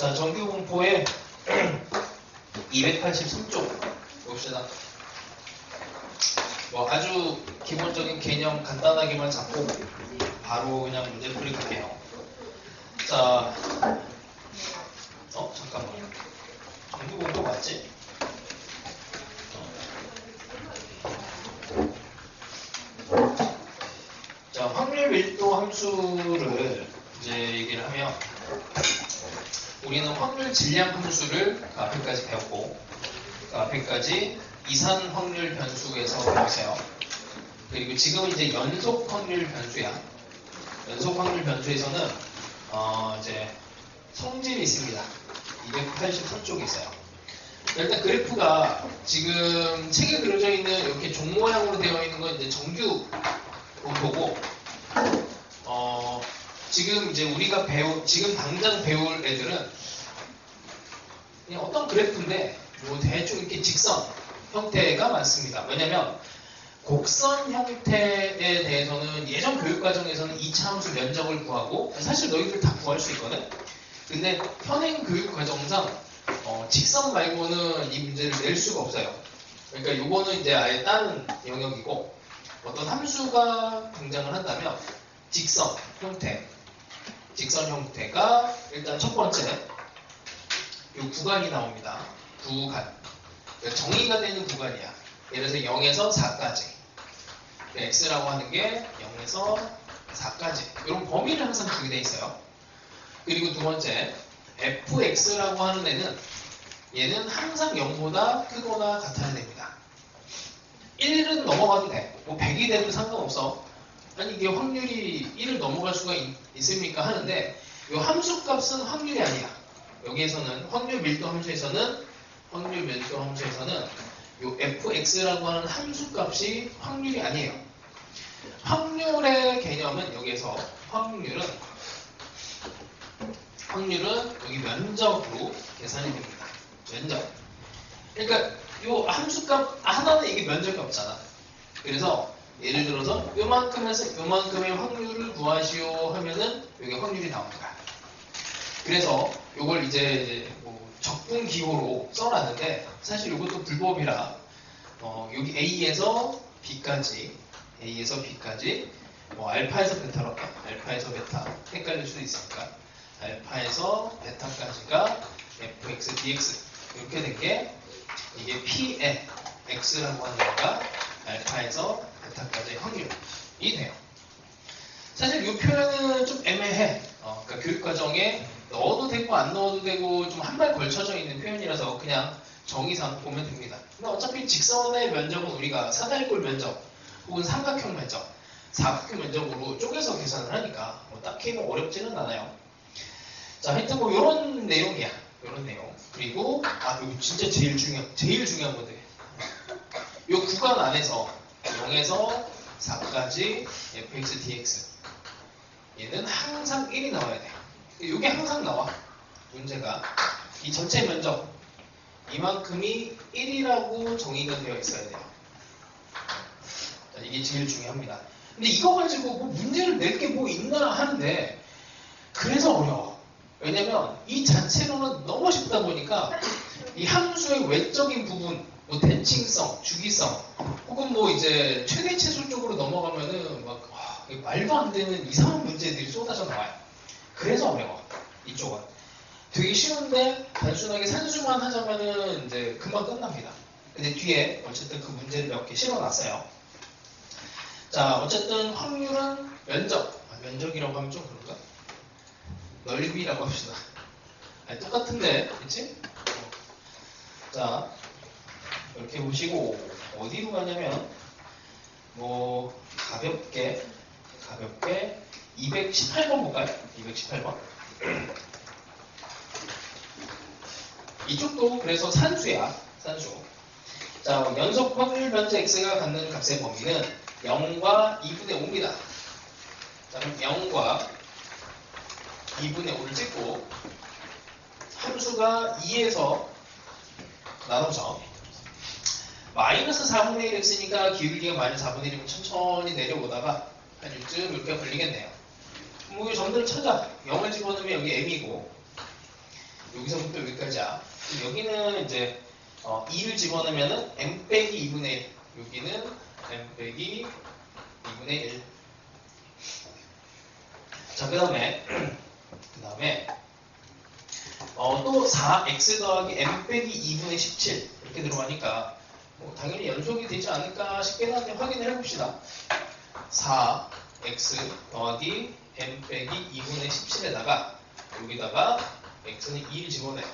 자, 정규 공포의 283쪽 봅시다. 뭐 아주 기본적인 개념 간단하게만 잡고 바로 그냥 문제 풀이할게요. 자, 잠깐만. 정규 공포 맞지? 자, 확률 밀도 함수를 이제 얘기를 하면 우리는 확률 질량 함수를 앞에까지 배웠고 그 앞에까지 이산 확률 변수에서 배웠어요. 그리고 지금은 이제 연속 확률 변수야. 연속 확률 변수에서는 이제 성질이 있습니다. 283쪽에 있어요. 일단 그래프가 지금 책에 그려져 있는 이렇게 종 모양으로 되어 있는 건 이제 정규 공포고 지금 이제 우리가 지금 당장 배울 애들은 그냥 어떤 그래프인데 뭐 대충 이렇게 직선 형태가 많습니다. 왜냐면 곡선 형태에 대해서는 예전 교육과정에서는 2차 함수 면적을 구하고 사실 너희들 다 구할 수 있거든. 근데 현행 교육과정상 직선 말고는 이 문제를 낼 수가 없어요. 그러니까 요거는 이제 아예 다른 영역이고 어떤 함수가 등장을 한다면 직선 형태가 일단 첫 번째 요 구간이 나옵니다. 구간. 그러니까 정의가 되는 구간이야. 예를 들어서 0에서 4까지. x라고 하는 게 0에서 4까지. 이런 범위를 항상 주게 돼 있어요. 그리고 두 번째, fx라고 하는 애는 얘는 항상 0보다 크거나 같아야 됩니다. 1은 넘어가도 돼. 뭐 100이 돼도 상관없어. 아니 이게 확률이 1을 넘어갈 수가 있습니까? 하는데 이 함수값은 확률이 아니야. 여기에서는 확률 밀도 함수에서는 이 fx라고 하는 함수값이 확률이 아니에요. 확률의 개념은 여기에서 확률은 여기 면적으로 계산이 됩니다. 면적. 그러니까 이 함수값 하나는 이게 면적값이잖아. 그래서 예를 들어서 요만큼에서 요만큼의 확률을 구하시오 하면은 여기 확률이 나옵니다. 그래서 요걸 이제 뭐 적분 기호로 써놨는데 사실 이것도 불법이라 여기 A에서 B까지 뭐 알파에서 베타로 할까? 알파에서 베타 헷갈릴 수도 있으니까 알파에서 베타까지가 fx dx 이렇게 된 게 이게 p의 x라고 하는 거가 알파에서 베타까지의 확률이 돼요. 사실 이 표현은 좀 애매해. 그러니까 교육과정에 넣어도 되고 안 넣어도 되고 좀 한 발 걸쳐져 있는 표현이라서 그냥 정의상 보면 됩니다. 근데 어차피 직선의 면적은 우리가 사다리꼴 면적 혹은 삼각형 면적, 사각형 면적으로 쪼개서 계산을 하니까 뭐 딱히 뭐 어렵지는 않아요. 자, 하여튼 뭐 이런 내용이야. 이런 내용. 그리고 이거 진짜 제일 중요한 건데 이 구간 안에서 0에서 4까지 fx dx 얘는 항상 1이 나와야 돼. 이게 항상 나와. 문제가 이 전체 면적 이만큼이 1이라고 정의가 되어 있어야 돼요. 자, 이게 제일 중요합니다. 근데 이거 가지고 뭐 문제를 낼 게 뭐 있나 하는데 그래서 어려워. 왜냐면 이 자체로는 너무 쉽다 보니까 이 함수의 외적인 부분 뭐 대칭성, 주기성 혹은 뭐 이제 최대체수 쪽으로 넘어가면은 막 말도 안 되는 이상한 문제들이 쏟아져 나와요. 그래서 어려워. 이쪽은 되게 쉬운데 단순하게 산수만 하자면은 이제 금방 끝납니다. 근데 뒤에 어쨌든 그 문제를 몇 개 실어놨어요. 자, 어쨌든 확률은 면적이라고 하면 좀 그런가? 넓이라고 합시다. 똑같은데, 그치? 자, 이렇게 보시고 어디로 가냐면 뭐 가볍게 218번 볼까요? 218번. 이쪽도 그래서 산수야. 산수. 자, 연속 확률 변수 x가 갖는 값의 범위는 0과 2분의 5입니다. 자, 그럼 0과 2분의 5를 찍고 함수가 2에서 나눠서 마이너스 4분의 1x니까 기울기가 마이너스 4분의 1이면 천천히 내려오다가 한 이쯤 이렇게 걸리겠네요. 뭐 이 점들을 찾아. 0을 집어넣으면 여기 m이고 여기서부터 여기까지야. 여기는 이제 2를 집어넣으면은 m 빼기 2분의 1. 여기는 m 빼기 2분의 1. 자, 그 다음에 또 4x 더하기 m 빼기 2분의 17 이렇게 들어가니까 뭐 당연히 연속이 되지 않을까 싶긴 한데 확인을 해봅시다. 4x 더하기 m 빼기 2분의 17에다가 여기다가 x는 2를 집어넣어요.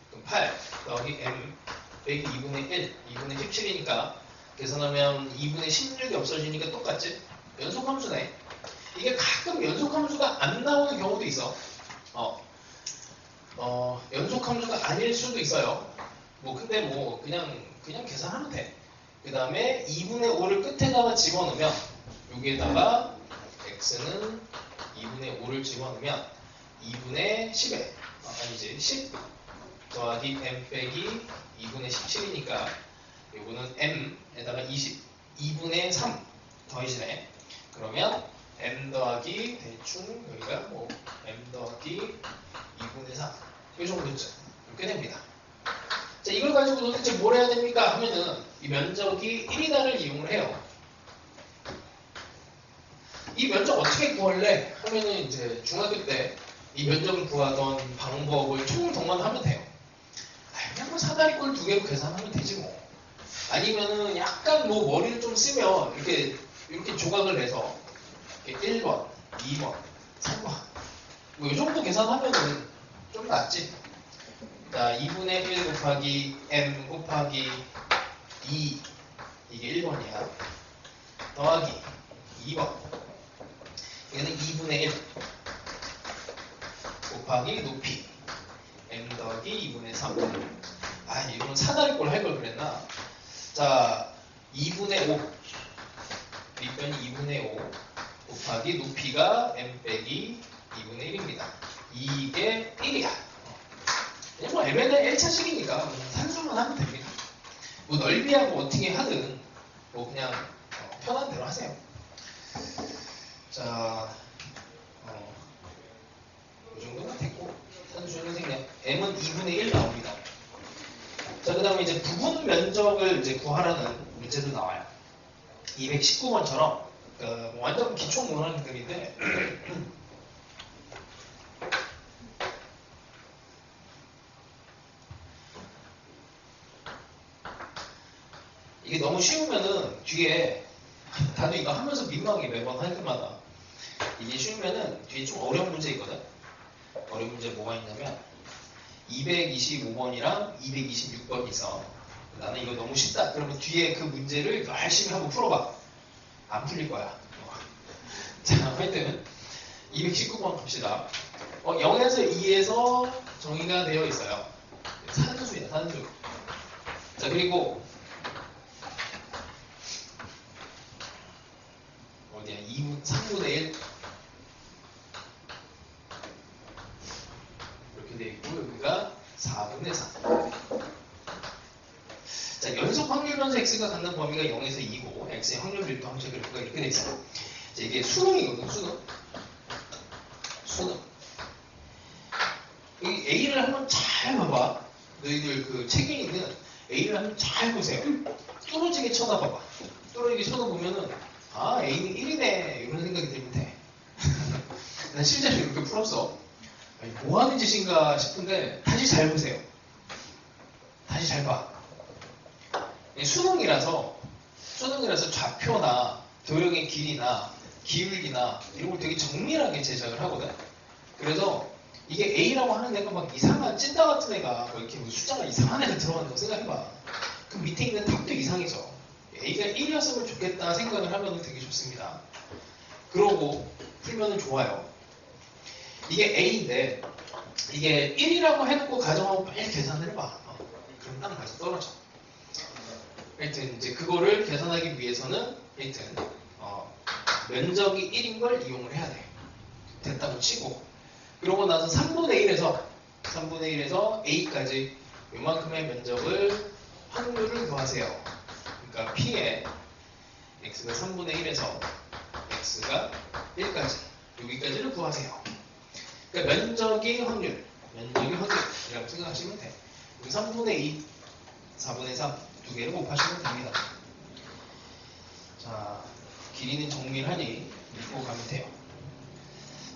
그럼 8 더하기 m 빼기 2분의 1, 2분의 17이니까 계산하면 2분의 16이 없어지니까 똑같지? 연속함수네. 이게 가끔 연속함수가 안 나오는 경우도 있어. 연속함수가 아닐 수도 있어요. 뭐 근데 뭐 그냥 계산하면 돼. 그 다음에 2분의 5를 끝에다가 집어넣으면 여기에다가 x는 2분의 5를 집어넣으면 2분의 10에 아니지 10 더하기 m 빼기 2분의 17이니까 요거는 m에다가 20 2분의 3 더해지네. 그러면 m 더하기 대충 여기가 뭐 m 더하기 2분의 3 이 정도 됐죠. 이렇게 됩니다. 자, 이걸 가지고 도대체 뭘 해야 됩니까? 하면은 이 면적이 1이다를 이용을 해요. 이 면적 어떻게 구할래? 하면은 이제 중학교 때 이 면적을 구하던 방법을 총동원하면 돼요. 그냥 뭐 사다리꼴 2개로 계산하면 되지 뭐. 아니면은 약간 뭐 머리를 좀 쓰면 이렇게 조각을 내서 이렇게 1번, 2번, 3번 뭐 이 정도 계산하면은 좀 낫지. 자, 2분의 1 곱하기 m 곱하기 2 이게 1번이야. 더하기 2번 얘는 2분의 1 곱하기 높이 m 더하기 2분의 3. 아, 이건 사다리꼴 할 걸 그랬나? 자, 2분의 5 밑변이 2분의 5 곱하기 높이가 m 빼기 2분의 1입니다. 이게 1이야. 그냥 뭐 mn의 1차식이니까 산수만 하면 됩니다. 뭐 넓이하고 어떻게 하든 뭐 그냥 편한 대로 하세요. 자, 이 정도면 됐고 산수는 그냥 m은 2분의 1 나옵니다. 자, 그 다음에 이제 부분 면적을 이제 구하라는 문제도 나와요. 219번처럼 완전 기초 문헌들인데 이게 너무 쉬우면은 뒤에 다들 이거 하면서 민망해. 매번 할 때마다 이게 쉬우면은 뒤에 좀 어려운 문제 있거든. 어려운 문제 뭐가 있냐면 225번이랑 226번이 있어. 나는 이거 너무 쉽다 그러면 뒤에 그 문제를 열심히 한번 풀어봐. 안 풀릴 거야. 자, 하여튼 219번 갑시다. 0에서 2에서 정의가 되어 있어요. 산수야, 산수. 자, 그리고 어디야? 3분의 1 이렇게 되어 있고 여기가 4분의 3. 자, 연속 확률 변수 x가 갖는 범위가 0에서 2고 x의 확률 밀도 함수 그래프가 이렇게 되어 있어요. 자, 이게 수능이거든. 수능. 여기 A를 한번 잘 봐봐. 너희들 그 책에 있는 A를 한번 잘 보세요. 뚫어지게 쳐다봐봐. 뚫어지게 쳐다보면은 아, A는 1이네 이런 생각이 들면 돼. 난 실제로 이렇게 풀었어. 아니, 뭐 하는 짓인가 싶은데 다시 잘 보세요. 다시 잘 봐. 수능이라서 좌표나 도형의 길이나 기울기나 이런 걸 되게 정밀하게 제작을 하거든. 그래서 이게 A라고 하는 애가 막 이상한 찐따 같은 애가 뭐 이렇게 숫자가 이상한 애가 들어간다고 생각해봐. 그 밑에 있는 답도 이상해져. A가 1이었으면 좋겠다 생각을 하면 되게 좋습니다. 그러고 풀면은 좋아요. 이게 A인데 이게 1이라고 해놓고 가정하고 빨리 계산을 해봐. 그럼 딱 맞아 떨어져. 하여튼 이제 그거를 계산하기 위해서는 하여튼 면적이 1인 걸 이용을 해야 돼. 됐다고 치고 그러고 나서 3분의 1에서 A까지 요만큼의 면적을 확률을 구하세요. 그러니까 P에 X가 3분의 1에서 X가 1까지 여기까지를 구하세요. 그러니까 면적이 확률 면적이 확률이라고 생각하시면 돼. 여기 3분의 2, 4분의 3 두 개를 곱하시면 됩니다. 자, 길이는 정밀하니 읽고 가면 돼요.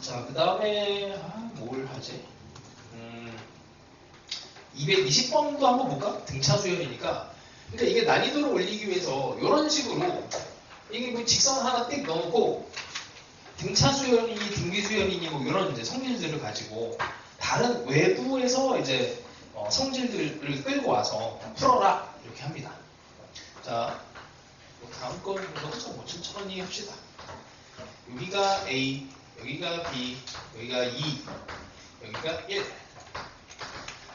자, 그 다음에 뭘 하지? 220번도 한번 볼까? 등차 수열이니까. 그러니까 이게 난이도를 올리기 위해서 이런 식으로 이게 뭐 직선 하나 띡 넣고 등차 수열이니 등비 수열이니 뭐 이런 이제 성질들을 가지고 다른 외부에서 이제 성질들을 끌고 와서 풀어라 이렇게 합니다. 자, 다음 거부터 좀 천천히 합시다. 여기가 A, 여기가 B, 여기가 2, 여기가 1.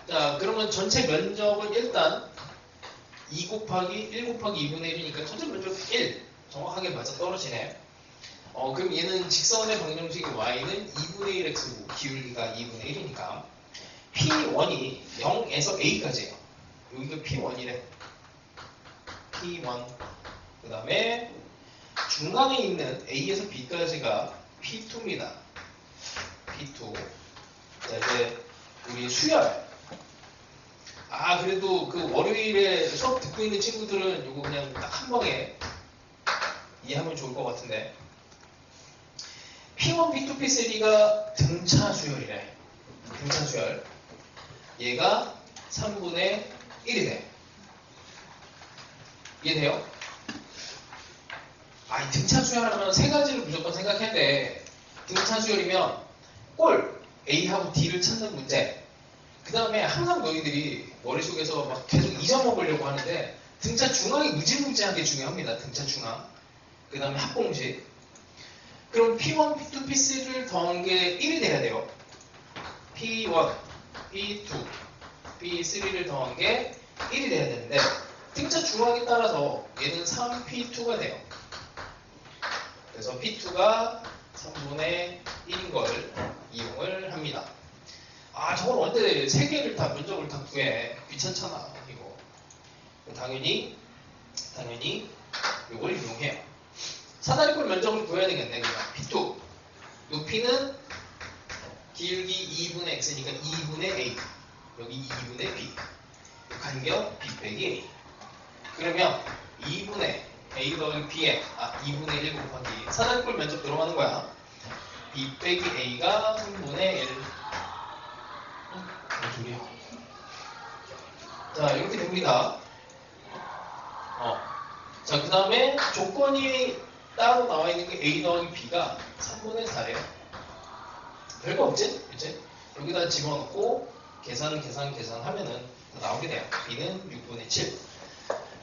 자, 그러면 전체 면적은 일단 2 곱하기 1 곱하기 2분의 1이니까 전체 면적 1 정확하게 맞아 떨어지네. 그럼 얘는 직선의 방정식인 y는 2분의 1x고 기울기가 2분의 1이니까 P1이 0에서 A까지예요. 여기가 P1이래. P1. 그 다음에 중간에 있는 A에서 B까지가 P2입니다. P2. 자, 이제 우리 수열. 그래도 그 월요일에 수업 듣고 있는 친구들은 이거 그냥 딱 한 방에 이해하면 좋을 것 같은데 P1, P2, P3가 등차 수열이래. 등차 수열. 얘가 3분의 1이래. 이해돼요? 등차 수열하면 세 가지를 무조건 생각해야 돼. 등차 수열이면 꼴 A하고 D를 찾는 문제. 그 다음에 항상 너희들이 머릿속에서 막 계속 잊어먹으려고 하는데 등차 중앙이 무지무지하게 중요합니다. 등차 중앙. 그 다음에 합공식. 그럼 P1, P2, P3를 더한 게 1이 돼야 돼요. P1, P2, P3를 더한 게 1이 돼야 되는데 등차 중앙에 따라서 얘는 3P2가 돼요. 그래서 P2가 3분의 1인 걸 이용을 합니다. 저걸 언제 3개를 다 면적을 다 구해. 귀찮잖아 이거. 당연히 이걸 이용해요. 사다리꼴 면적을 구해야 되겠네. 그러니까 P2 높이는 기울기 2분의 x니까 2분의 a, 여기 2분의 b, 간격 b 빼기 a. 그러면 2분의 a 더하기 b에 2분의 1 곱하기 사다리꼴 면적 들어가는 거야. b 빼기 a가 3분의 1. 둘이야. 자, 이렇게 됩니다. 자, 그 다음에 조건이 따로 나와 있는 게 a 더하기 b가 3분의 4예요. 별거 없지? 그치? 여기다 집어넣고 계산하면은 나오게 돼요. b는 6분의 7.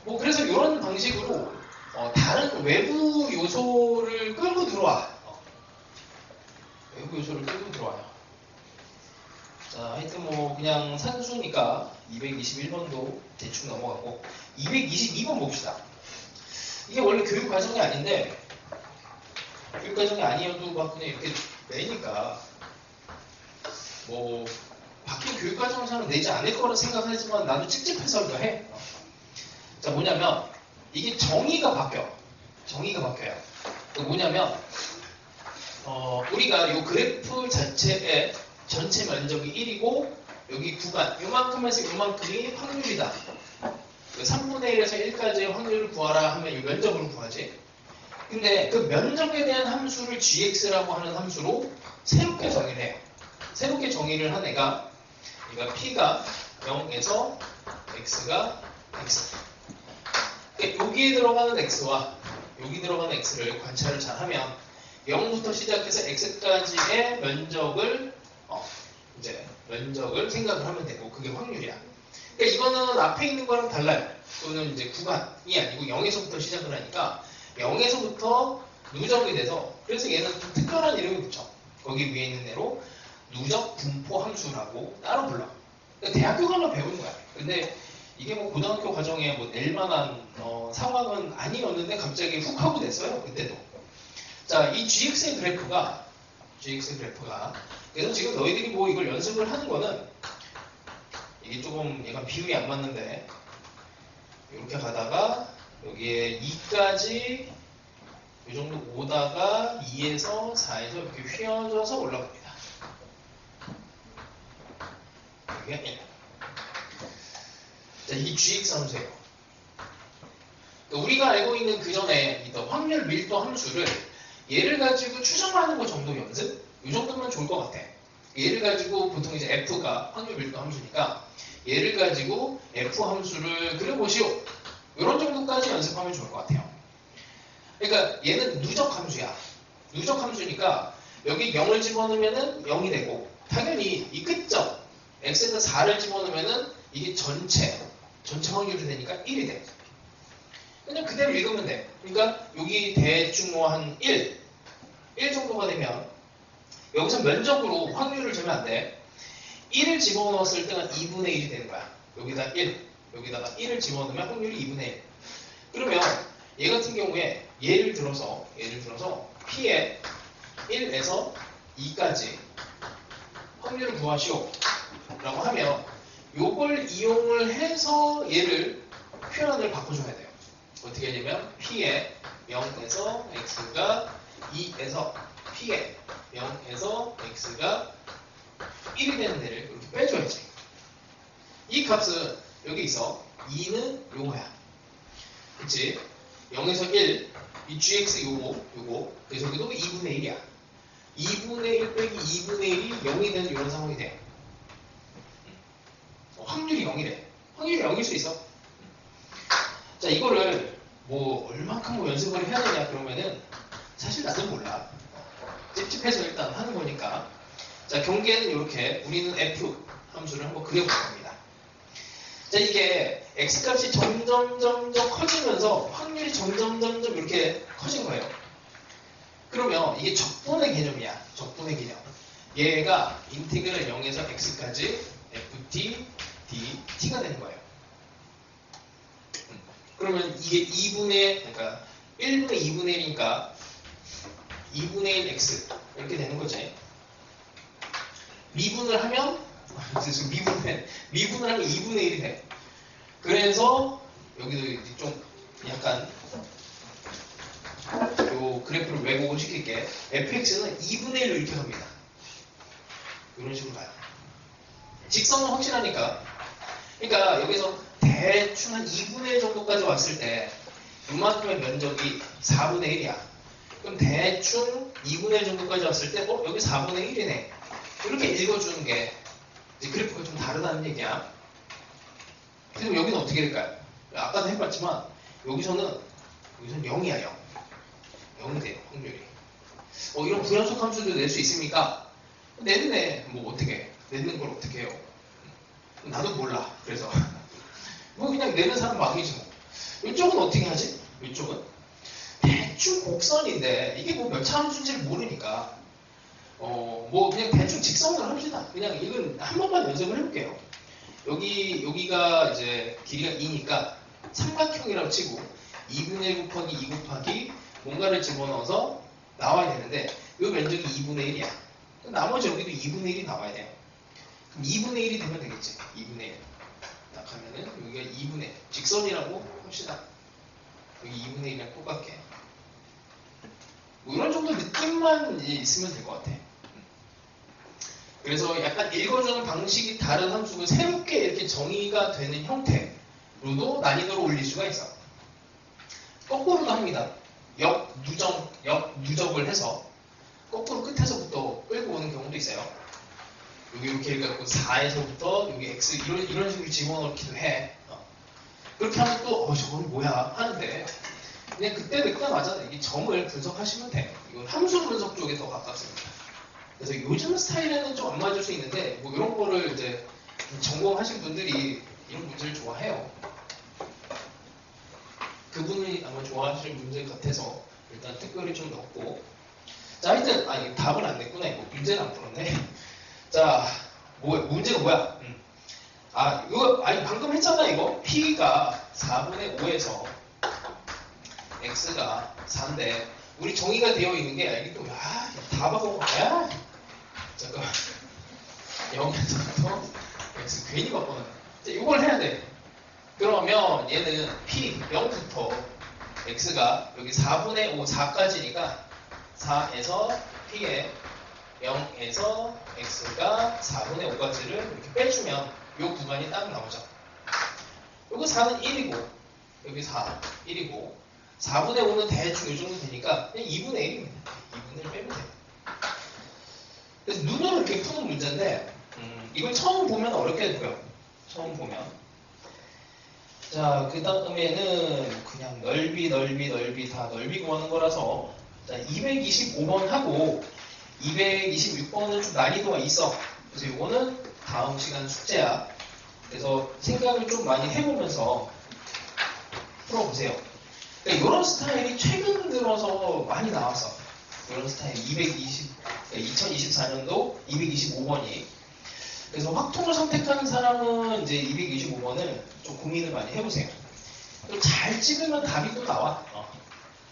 뭐 그래서 이런 방식으로 다른 외부 요소를 끌고 들어와. 외부 요소를 끌고 들어와요. 자, 하여튼 뭐 그냥 산수니까 221번도 대충 넘어가고 222번 봅시다. 이게 원래 교육 과정이 아닌데 교육 과정이 아니어도 막 그냥 이렇게 내니까 뭐 바뀐 교육 과정을 잘 내지 않을 거라 생각하지만 나도 찝찝해서 이거 해. 자, 뭐냐면 이게 정의가 바뀌어요. 뭐냐면 우리가 이 그래프 자체에 전체 면적이 1이고 여기 구간 요만큼에서 요만큼이 확률이다. 3분의 1에서 1까지의 확률을 구하라 하면 이 면적으로 구하지. 근데 그 면적에 대한 함수를 gx라고 하는 함수로 새롭게 정의를 해요. 새롭게 정의를 한 애가 p가 0에서 x가 x. 그러니까 여기에 들어가는 x와 여기 들어가는 x를 관찰을 잘 하면 0부터 시작해서 x까지의 면적을 면적을 생각을 하면 되고 그게 확률이야. 그러니까 이거는 앞에 있는 거랑 달라요. 또는 이제 구간이 아니고 0에서부터 시작을 하니까 0에서부터 누적이 돼서 그래서 얘는 좀 특별한 이름이 붙여. 거기 위에 있는 대로 누적 분포 함수라고 따로 불러. 그러니까 대학교 가면 배우는 거야. 근데 이게 뭐 고등학교 과정에 뭐 낼 만한 상황은 아니었는데 갑자기 훅 하고 됐어요. 그때도. 자, 이 GX의 그래프가 그래서 지금 너희들이 뭐 이걸 연습을 하는 거는 이게 조금 약간 비율이 안 맞는데 이렇게 가다가 여기에 2까지 이 정도 오다가 2에서 4에서 이렇게 휘어져서 올라갑니다. 여기가 1. 자, 이 gx 함수예요. 우리가 알고 있는 그 전에 있던 확률 밀도 함수를 얘를 가지고 추정하는 것 정도 연습? 이 정도면 좋을 것 같아. 얘를 가지고 보통 이제 f가 확률 밀도 함수니까 얘를 가지고 f 함수를 그려보시오. 이런 정도까지 연습하면 좋을 것 같아요. 그러니까 얘는 누적 함수야. 누적 함수니까 여기 0을 집어넣으면 0이 되고 당연히 이 끝점 x에다 4를 집어넣으면 이게 전체 확률이 되니까 1이 돼. 그냥 그대로 읽으면 돼. 그러니까 여기 대충 뭐 한 1 정도가 되면 여기서 면적으로 확률을 재면 안 돼. 1을 집어넣었을 때는 2분의 1이 되는 거야. 여기다 1, 여기다가 1을 집어넣으면 확률이 2분의 1. 그러면 얘 같은 경우에 예를 들어서 P에 1에서 2까지 확률을 구하시오 라고 하면 요걸 이용을 해서 얘를 표현을 바꿔줘야 돼요. 어떻게 하냐면 P에 0에서 X가 2에서 P에 0에서 X가 1이 되는 데를 이렇게 빼줘야지. 이 값은 여기 있어. 2는 요거야. 그치? 0에서 1, 이 gx 요거. 그래서 여기도 2분의 1이야. 2분의 1 빼기 2분의 1이 0이 되는 이런 상황이 돼. 확률이 0이래. 확률이 0일 수 있어. 자, 이거를 뭐 얼만큼 뭐 연습을 해야 되냐 그러면은 사실 나도 몰라. 찝찝해서 일단 하는 거니까. 자, 경계는 이렇게 우리는 f 함수를 한번 그려볼 겁니다. 자, 이게 x값이 점점 커지면서 확률이 점점 이렇게 커진 거예요. 그러면 이게 적분의 개념이야. 적분의 개념. 얘가 인티그럴 0에서 x까지 ft dt가 되는 거예요. 그러면 이게 그러니까 1분의 2분의 1이니까 2분의 1 x 이렇게 되는 거지. 미분을 하면 미분을 하면 2분의 1이 돼. 그래서 여기도 좀 약간 요 그래프를 왜곡을 시킬게. fx는 2분의 1로 이렇게 갑니다. 이런 식으로 가요. 직선은 확실하니까. 그러니까 여기서 대충 한 2분의 1 정도까지 왔을 때 이만큼의 면적이 4분의 1이야. 그럼 대충 2분의 1 정도까지 왔을 때 여기 4분의 1이네. 이렇게 읽어주는 게 이제 그래프가 좀 다르다는 얘기야. 그럼 여기는 어떻게 될까요? 아까도 해봤지만 여기서는 0이야. 0. 0이 돼요. 확률이. 이런 불연속 함수도 낼 수 있습니까? 내는 뭐 어떻게 내는 걸 어떻게 해요? 나도 몰라. 그래서 뭐 그냥 내는 사람 마음이지 뭐. 이쪽은 어떻게 하지? 이쪽은 대충 곡선인데 이게 뭐 몇 차 함수인지를 모르니까 뭐 그냥 대충 직선으로 합시다. 그냥 이건 한 번만 연습을 해볼게요. 여기가 이제 길이가 2니까 삼각형이라고 치고 2분의 1 곱하기 2 곱하기 뭔가를 집어넣어서 나와야 되는데 이 면적이 2분의 1이야. 나머지 여기도 2분의 1이 나와야 돼요. 그럼 2분의 1이 되면 되겠지. 2분의 1. 딱 하면은 여기가 2분의 1. 직선이라고 합시다. 여기 2분의 1이랑 똑같게. 뭐 이런 정도 느낌만 있으면 될 것 같아. 그래서 약간 읽어주는 방식이 다른 함수가 새롭게 이렇게 정의가 되는 형태로도 난이도를 올릴 수가 있어. 거꾸로도 합니다. 역누적을 해서 거꾸로 끝에서부터 끌고 오는 경우도 있어요. 여기 이렇게 해갖고 4에서부터 여기 x 이런 식으로 집어넣기도 해. 그렇게 하면 또 저건 뭐야 하는데 그냥 그때마다 이 점을 분석하시면 돼. 이건 함수 분석 쪽에 더 가깝습니다. 그래서 요즘 스타일에는 좀 안 맞을 수 있는데 뭐 이런 거를 이제 전공하신 분들이 이런 문제를 좋아해요. 그분이 아마 좋아하시는 문제 같아서 일단 특별히 좀 넣었고. 자, 하여튼 답은 안 냈구나. 이거 문제는 안 풀었네. 자, 문제가 뭐야? 이거 방금 했잖아. 이거 P가 4분의 5에서 X가 4인데 우리 정의가 되어 있는 게 이게 또 다 바꿔봐. 잠깐만. 0에서부터 X 괜히 바꿔놔. 자, 이걸 해야 돼. 그러면 얘는 P 0부터 X가 여기 4분의 5 4까지니까 4에서 P에 0에서 x가 4분의 5까지를 이렇게 빼주면 이 구간이 딱 나오죠. 여기 4는 1이고 여기 4, 1이고 4분의 5는 대충 이 정도 되니까 그냥 2분의 1입니다. 2분의 1 빼면 돼요. 그래서 눈으로 이렇게 푸는 문제인데 이걸 처음 보면 어렵게 보여. 처음 보면. 자, 그 다음에는 그냥 넓이 다 넓이 구하는 거라서 자, 225번 하고 226번은 좀 난이도가 있어. 그래서 이거는 다음 시간 숙제야. 그래서 생각을 좀 많이 해보면서 풀어보세요. 그러니까 이런 스타일이 최근 들어서 많이 나왔어. 이런 스타일 2024년도 225번이. 그래서 확통을 선택하는 사람은 이제 225번을 좀 고민을 많이 해보세요. 또 잘 찍으면 답이 또 나와.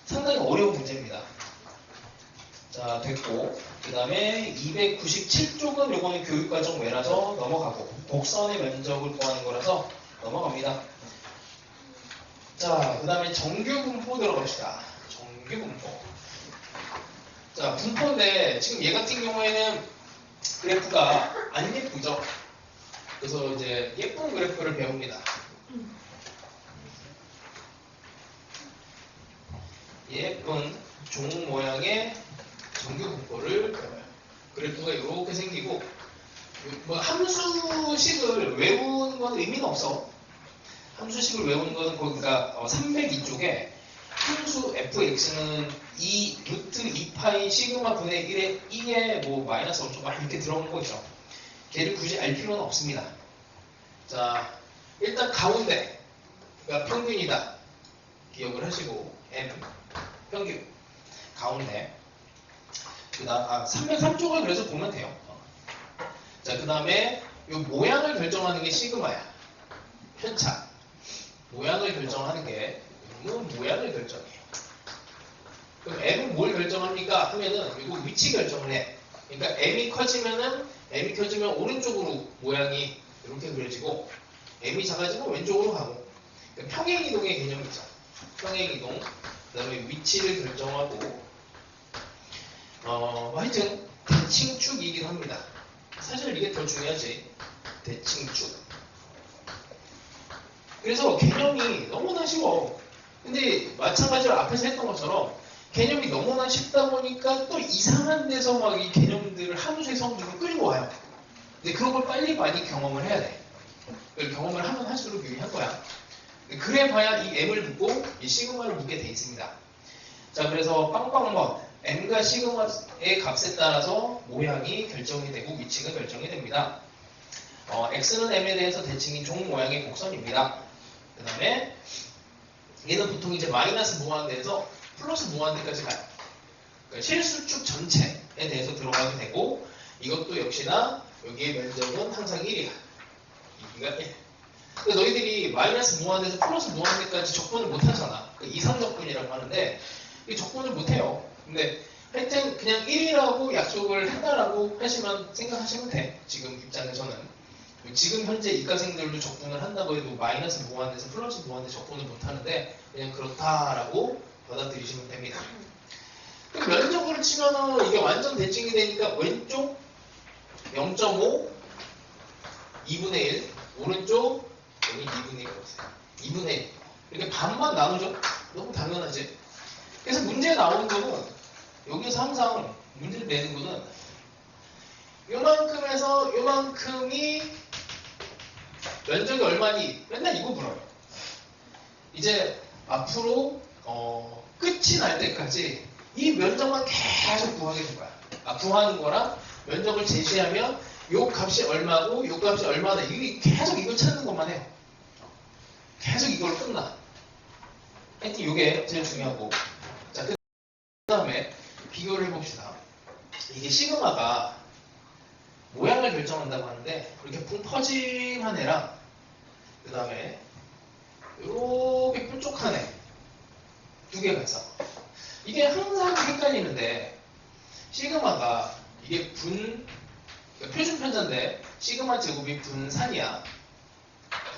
상당히 어려운 문제입니다. 자, 됐고. 그 다음에 297쪽은 요거는 교육과정 외라서 넘어가고, 곡선의 면적을 구하는 거라서 넘어갑니다. 자, 그 다음에 정규분포 들어갑시다. 정규분포. 자, 분포인데, 지금 얘 같은 경우에는 그래프가 안 예쁘죠? 그래서 이제 예쁜 그래프를 배웁니다. 예쁜 종 모양의 정규분포를 배워요. 그래프가 이렇게 생기고 뭐 함수식을 외우는 건 의미는 없어. 함수식을 외우는 거는 거기가 302쪽에 함수 fx는 2 루트 2파이 시그마 분의 1에 2에 뭐 마이너스 5점 막 이렇게 들어오는 거 있죠. 걔를 굳이 알 필요는 없습니다. 자, 일단 가운데가 평균이다. 기억을 하시고 m 평균 가운데. 그 다음 303쪽을 그래서 보면 돼요. 자, 그 다음에 이 모양을 결정하는 게 시그마야. 편차. 모양을 결정하는 게 모양을 결정해요. 그럼 m은 뭘 결정합니까? 하면은 이거 위치 결정을 해. 그러니까 m이 커지면 오른쪽으로 모양이 이렇게 그려지고 m이 작아지면 왼쪽으로 가고. 그러니까 평행이동의 개념이죠. 평행이동. 그 다음에 위치를 결정하고 하여튼 대칭축이긴 합니다. 사실 이게 더 중요하지. 대칭축. 그래서 개념이 너무나 쉬워. 근데 마찬가지로 앞에서 했던 것처럼 개념이 너무나 쉽다 보니까 또 이상한 데서 막 이 개념들을 함수의 성질을 끌고 와요. 근데 그런 걸 빨리 많이 경험을 해야 돼. 경험을 하면 할수록 유리한 거야. 그래 봐야 이 m을 묻고 이 시그마를 묻게 돼 있습니다. 자, 그래서 빵빵번 m과 시그마의 값에 따라서 모양이 결정이 되고 위치가 결정이 됩니다. x는 m에 대해서 대칭인 종 모양의 곡선입니다. 그 다음에 얘는 보통 이제 마이너스 무한대에서 플러스 무한대까지 가요. 그러니까 실수축 전체에 대해서 들어가게 되고 이것도 역시나 여기의 면적은 항상 1이야. 2가 1. 근데 너희들이 마이너스 무한대에서 플러스 무한대까지 적분을 못하잖아. 그 이상적분이라고 하는데 이 적분을 못해요. 근데 하여튼 그냥 1이라고 약속을 했다라고 생각하시면 돼. 지금 입장에서는. 지금 현재 이과생들도 적분을 한다고 해도 마이너스 무한대에서 플러스 무한대 적분을 못하는데 그냥 그렇다라고 받아들이시면 됩니다. 그럼 면적으로 치면은 이게 완전 대칭이 되니까 왼쪽 0.5 2분의 1 오른쪽 여기 2분의 1 보세요. 2분의 1 이렇게 반만 나누죠? 너무 당연하지. 그래서 문제에 나오는 거는 여기서 항상 문제를 내는 거는 요만큼에서 요만큼이 면적이 얼마니? 맨날 이거 물어요. 이제 앞으로 끝이 날 때까지 이 면적만 계속 구하게 될 거야. 구하는 거랑 면적을 제시하면 요 값이 얼마고 요 값이 얼마다 이게 계속 이걸 찾는 것만 해요. 계속 이걸로 끝나. 하여튼 이게 제일 중요하고. 자, 그 다음에 비교를 해봅시다. 이게 시그마가 모양을 결정한다고 하는데 이렇게 펑퍼짐한 애랑 그 다음에 이렇게 뾰족한 애 두 개가 있어. 이게 항상 헷갈리는데 시그마가 이게 그러니까 표준 편자인데 시그마 제곱이 분산이야.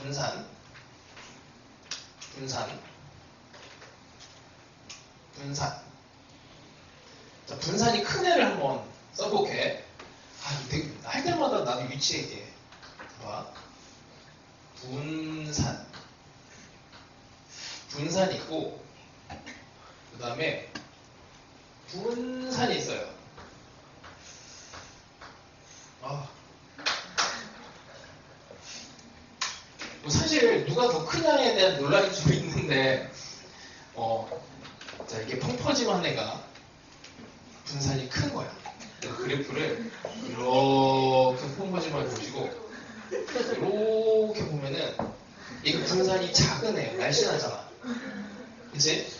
분산. 자, 분산이 큰 애를 한번 써볼게. 이거 되게 할 때마다 나도 위치 얘기해. 봐. 분산 있고, 그 다음에 분산이 있어요. 뭐 사실 누가 더 크냐에 대한 논란이 좀 있는데, 자, 이게 펑퍼짐한 애가 분산이 큰 거야. 그래프를 이렇게 펑퍼짐하게 보시고, 이렇게 보면은 이게 분산이 작은 애예요. 날씬하잖아. 그치?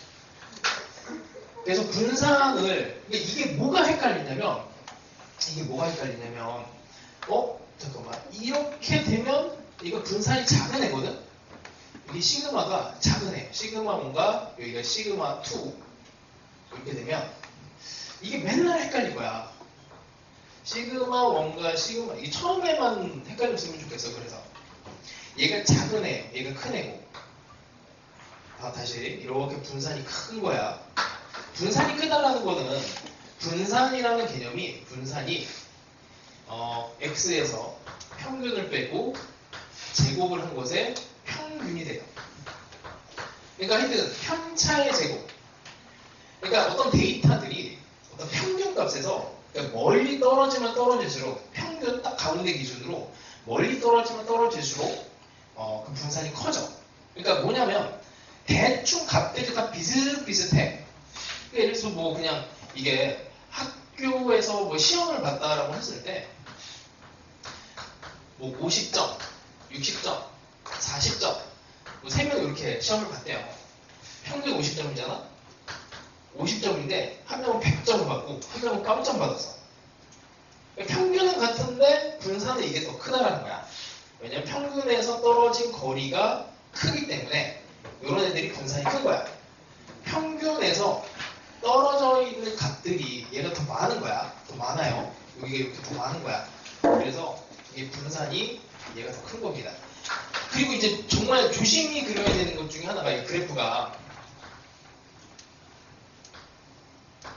그래서 분산을, 이게 뭐가 헷갈리냐면, 잠깐만. 이렇게 되면 이거 분산이 작은 애거든? 이게 시그마가 작은 애. 시그마 1과 여기가 시그마 2. 이렇게 되면 이게 맨날 헷갈릴 거야. 시그마 1과 시그마, 이게 처음에만 헷갈렸으면 좋겠어. 그래서 얘가 작은 애, 얘가 큰 애고. 다시 이렇게 분산이 큰 거야. 분산이 크다라는 거는 분산이라는 개념이 분산이 x에서 평균을 빼고 제곱을 한 것에 평균이 돼요. 그러니까 하여튼 편차의 제곱. 그러니까 어떤 데이터들이 어떤 평균 값에서 그러니까 멀리 떨어지면 떨어질수록 평균 딱 가운데 기준으로 멀리 떨어지면 떨어질수록 그 분산이 커져. 그러니까 뭐냐면 대충 값들이 다 비슷비슷해. 그러니까 예를 들어서 뭐 그냥 이게 학교에서 뭐 시험을 봤다라고 했을 때 뭐 50점, 60점, 40점, 뭐 3명 이렇게 시험을 봤대요. 평균 50점이잖아? 50점인데 한 명은 100점을 받고 한 명은 0점 받았어. 평균은 같은데 분산은 이게 더 크다라는 거야. 왜냐면 평균에서 떨어진 거리가 크기 때문에 이런 애들이 분산이 큰 거야. 평균에서 떨어져 있는 값들이 얘가 더 많은 거야. 더 많아요. 여기가 이렇게 더 많은 거야. 그래서 이 분산이 얘가 더 큰 겁니다. 그리고 이제 정말 조심히 그려야 되는 것 중에 하나가 이 그래프가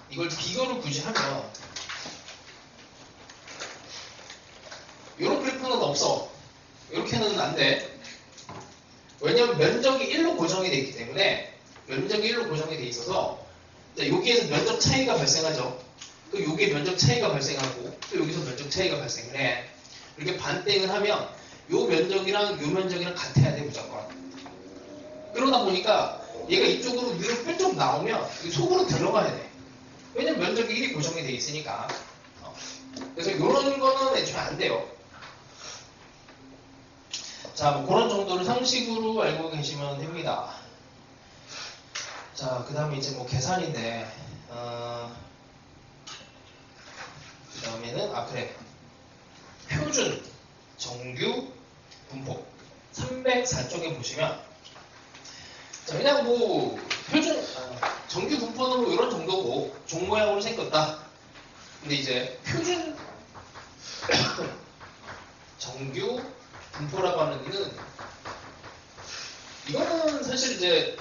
이걸 비교를 굳이 하면 이런 그래프는 없어. 이렇게는 안 돼. 왜냐면 면적이 1로 고정이 되어 있기 때문에 면적이 1로 고정이 되어 있어서 여기에서 면적 차이가 발생하죠. 또 여기에 면적 차이가 발생하고 또 여기서 면적 차이가 발생을 해. 이렇게 반땡을 하면 요 면적이랑 요 면적이랑 같아야 돼 무조건. 그러다 보니까 얘가 이쪽으로 위로 뾰족 나오면 속으로 들어가야 돼. 왜냐면 면적이 1이 고정이 돼 있으니까. 그래서 이런 거는 애초에 안 돼요. 자, 뭐 그런 정도를 상식으로 알고 계시면 됩니다. 자, 그 다음에 이제 뭐 계산인데, 그 다음에는, 그래. 표준, 정규, 분포. 304쪽에 보시면, 자, 그냥 뭐, 표준, 정규 분포는 뭐 이런 정도고, 종 모양으로 생겼다. 근데 이제, 표준, 정규, 분포라고 하는 데는, 이거는 사실 이제,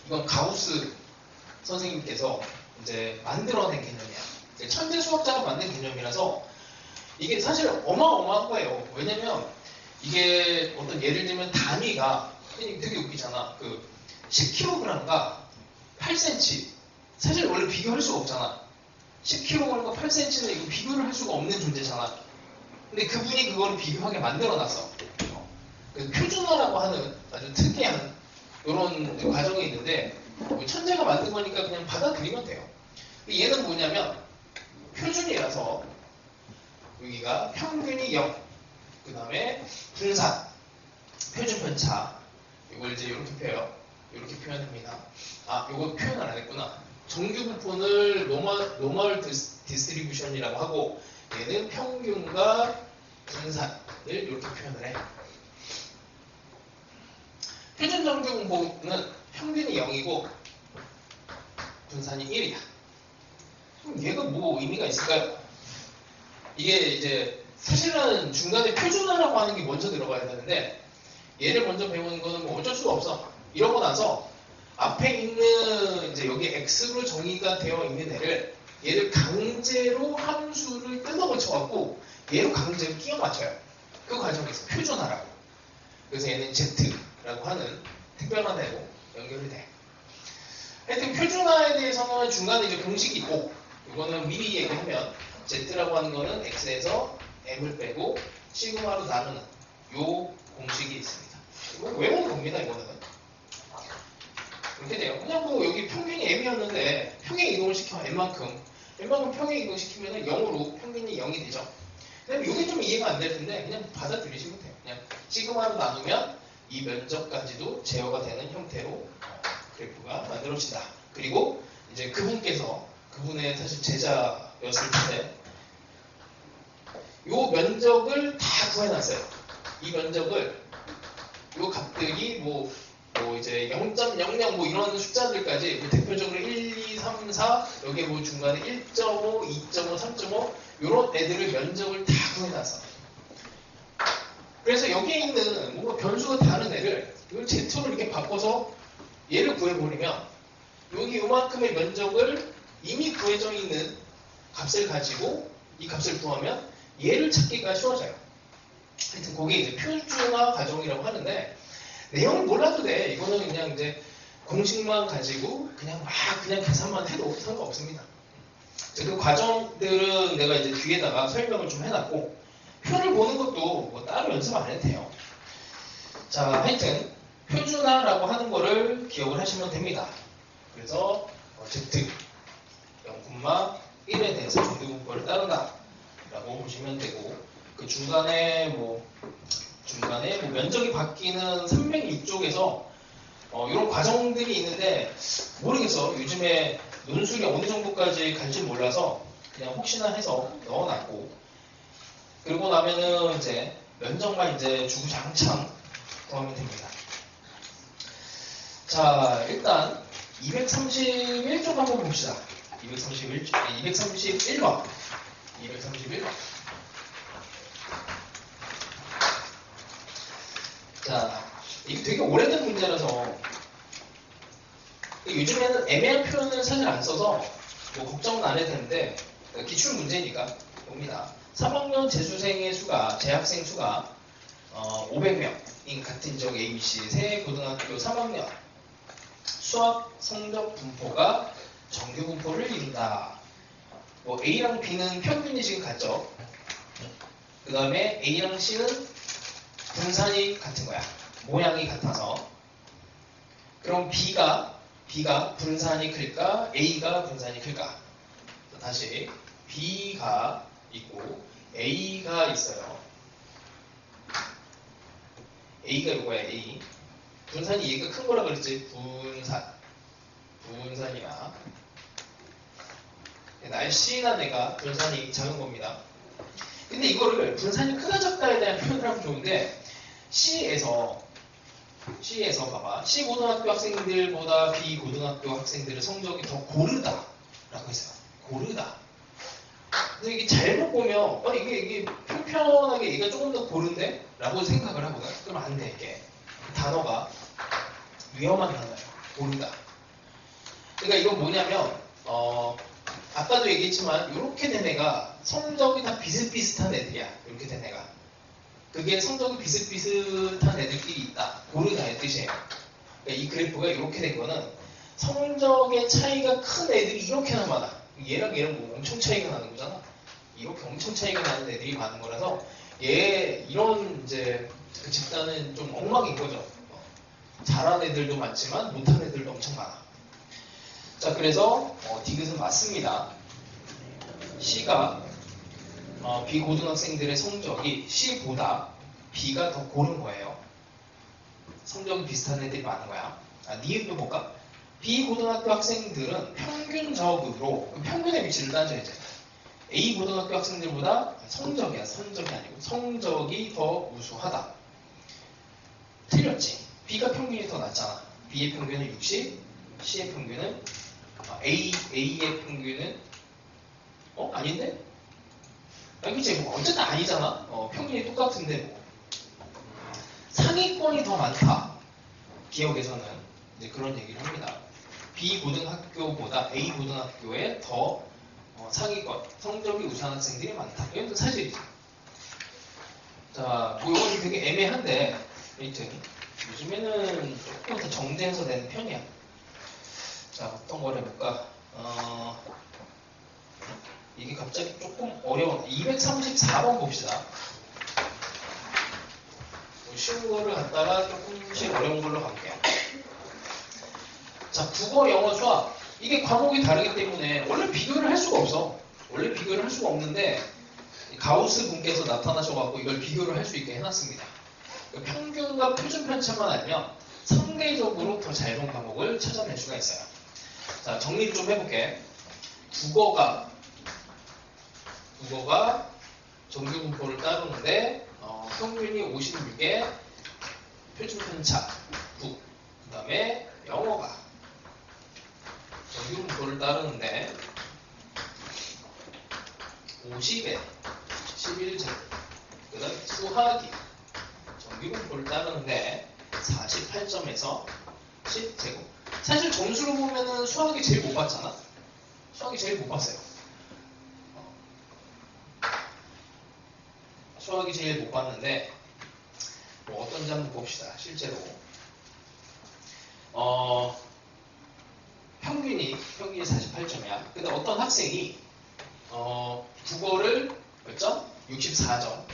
이건 가우스 선생님께서 이제 만들어낸 개념이야. 천재 수학자가 만든 개념이라서 이게 사실 어마어마한 거예요. 왜냐면 이게 어떤 예를 들면 단위가 되게 웃기잖아. 그 10kg과 8cm 사실 원래 비교할 수가 없잖아. 10kg과 8cm는 이거 비교를 할 수가 없는 존재잖아. 근데 그분이 그거를 비교하게 만들어놨어. 그 표준화라고 하는 아주 특이한 이런 과정이 있는데 천재가 만든 거니까 그냥 받아들이면 돼요. 얘는 뭐냐면 표준이라서 여기가 평균이 0, 그 다음에 분산, 표준 편차 이걸 이제 이렇게 펴요. 이렇게 표현합니다. 이거 표현을 안 했구나. 정규 분포를 노멀 디스트리뷰션이라고 하고 얘는 평균과 분산을 이렇게 표현을 해. 표준 정규 분포는 평균이 0이고 분산이 1이야. 그럼 얘가 뭐 의미가 있을까요? 이게 이제 사실은 중간에 표준화라고 하는 게 먼저 들어가야 되는데 얘를 먼저 배우는 거는 뭐 어쩔 수가 없어. 이러고 나서 앞에 있는 이제 여기 x로 정의가 되어 있는 애를 얘를 강제로 함수를 뜯어고쳐갖고 얘로 강제로 끼워 맞춰요. 그 과정에서 표준화라고. 그래서 얘는 Z라고 하는 특별한 애로 연결이 돼. 하여튼 표준화에 대해서는 중간에 이제 공식이 있고, 이거는 미리 얘기하면 Z라고 하는 거는 X에서 M을 빼고 시그마로 나누는 요 공식이 있습니다. 이거 외우는 겁니다. 이거는 이렇게 돼요. 그냥 뭐 여기 평균이 M이었는데 평행 이동을 시켜 M만큼 평행 이동시키면 0으로 평균이 0이 되죠. 근데 이게 좀 이해가 안 될 텐데 그냥 받아들이시면 돼요. 그냥 시그마로 나누면 이 면적까지도 제어가 되는 형태로 그래프가 만들어진다. 그리고 이제 그분의 사실 제자였을 텐데 요 면적을 다 구해놨어요. 이 면적을 요 값들이 뭐 이제 0.00 뭐 이런 숫자들까지 뭐 대표적으로 1, 2, 3, 4 여기 뭐 중간에 1.5, 2.5, 3.5 요런 애들을 면적을 다 구해놨어. 그래서 여기에 있는 뭔가 변수가 다른 애를 이 Z로 이렇게 바꿔서 얘를 구해버리면 여기 요만큼의 면적을 이미 구해져 있는 값을 가지고 이 값을 구하면 얘를 찾기가 쉬워져요. 하여튼 그게 이제 표준화 과정이라고 하는데 내용을 몰라도 돼. 이거는 그냥 이제 공식만 가지고 그냥 계산만 해도 상관없습니다. 그 과정들은 내가 이제 뒤에다가 설명을 좀 해놨고 표를 보는 것도 뭐 따로 연습 안 해도 돼요. 자, 하여튼 표준화라고 하는 거를 기억을 하시면 됩니다. 그래서 Z 0,1에 대해서 정규분포를 따른다 라고 보시면 되고, 그 중간에 뭐 면적이 바뀌는 306쪽에서 이런 과정들이 있는데 모르겠어. 요즘에 논술이 어느 정도까지 갈지 몰라서 그냥 혹시나 해서 넣어놨고, 그리고 나면은 이제 면적만 이제 주구장창 구하면 됩니다. 자, 일단 231쪽 한번 봅시다. 231번. 자, 이게 되게 오래된 문제라서 요즘에는 애매한 표현을 사실 안 써서 뭐 걱정은 안 해도 되는데 기출 문제니까 봅니다. 3학년 재수생의 수가, 재학생 수가 500명인 같은 지역 ABC 새 고등학교 3학년 수학 성적 분포가 정규 분포를 이룬다. 뭐 A랑 B는 평균이 지금 같죠. 그 다음에 A랑 C는 분산이 같은 거야. 모양이 같아서. 그럼 B가 분산이 클까? A가 분산이 클까? 다시 B가 있고 A가 있어요. A가 이거야. A. 분산이 얘가 큰 거라 그랬지. 분산이야. 날씬한 애가 분산이 작은 겁니다. 근데 이거를 분산이 크다 작다에 대한 표현을 하면 좋은데 C에서 봐봐. C 고등학교 학생들보다 B 고등학교 학생들의 성적이 더 고르다 라고 했어요. 고르다. 근데 이게 잘못 보면 이게 편편하게 얘가 조금 더 고른데? 라고 생각을 하거든. 그럼 안 돼. 이게 단어가 위험한 단어예요. 고르다. 그러니까 이건 뭐냐면 아까도 얘기했지만 이렇게 된 애가 성적이 다 비슷비슷한 애들이야. 이렇게 된 애가. 그게 성적이 비슷비슷한 애들끼리 있다. 고르다의 뜻이에요. 그러니까 이 그래프가 이렇게 된 거는 성적의 차이가 큰 애들이 이렇게나 많아. 얘랑 뭐 엄청 차이가 나는 거잖아. 이렇게 엄청 차이가 나는 애들이 많은 거라서 이런 이제 그 집단은 좀 엉망인 거죠. 잘하는 애들도 많지만 못하는 애들도 엄청 많아. 자, 그래서 디귿은 맞습니다. C가 B 고등학생들의 성적이 C보다 B가 더 고른 거예요. 성적이 비슷한 애들이 많은 거야. 니은도 볼까? B 고등학교 학생들은 평균적으로 평균의 위치를 따져야지. A 고등학교 학생들보다 성적이 아니고 성적이 더 우수하다. 틀렸지. B가 평균이 더 낮잖아. B의 평균은 60, C의 평균은 A의 평균은 아닌데? 그치, 뭐 어쨌든 아니잖아. 평균이 똑같은데 뭐 상위권이 더 많다. 기억에서는 이제 그런 얘기를 합니다. B 고등학교보다 A 고등학교에 더 상위권, 성적이 우수한 학생들이 많다. 이건 사실이죠. 자, 뭐 이건 되게 애매한데, 하여튼 요즘에는 조금 더 정제해서 되는 편이야. 자, 어떤 걸 해볼까? 이게 갑자기 조금 어려워. 234번 봅시다. 쉬운 거를 갖다가 조금씩 어려운 걸로 갈게요. 자, 국어, 영어, 수학. 이게 과목이 다르기 때문에 원래 비교를 할 수가 없어. 원래 비교를 할 수가 없는데 가우스 분께서 나타나셔갖고 이걸 비교를 할 수 있게 해놨습니다. 평균과 표준 편차만 알면 상대적으로 더 잘 본 과목을 찾아낼 수가 있어요. 자, 정리를 좀 해볼게. 국어가 정규 분포를 따르는데 평균이 56에 표준 편차 9. 그 다음에 영어가 정규 분포를 따르는데 50에 11제. 그 다음에 수학이 정규 분포를 따르는데 48점에서 10제곱. 사실 점수로 보면은 수학이 제일 못 봤잖아. 수학이 제일 못 봤어요. 수학이 제일 못 봤는데 뭐 어떤지 한번 봅시다. 실제로 평균이 48점이야. 근데 어떤 학생이 국어를 몇 점? 64점,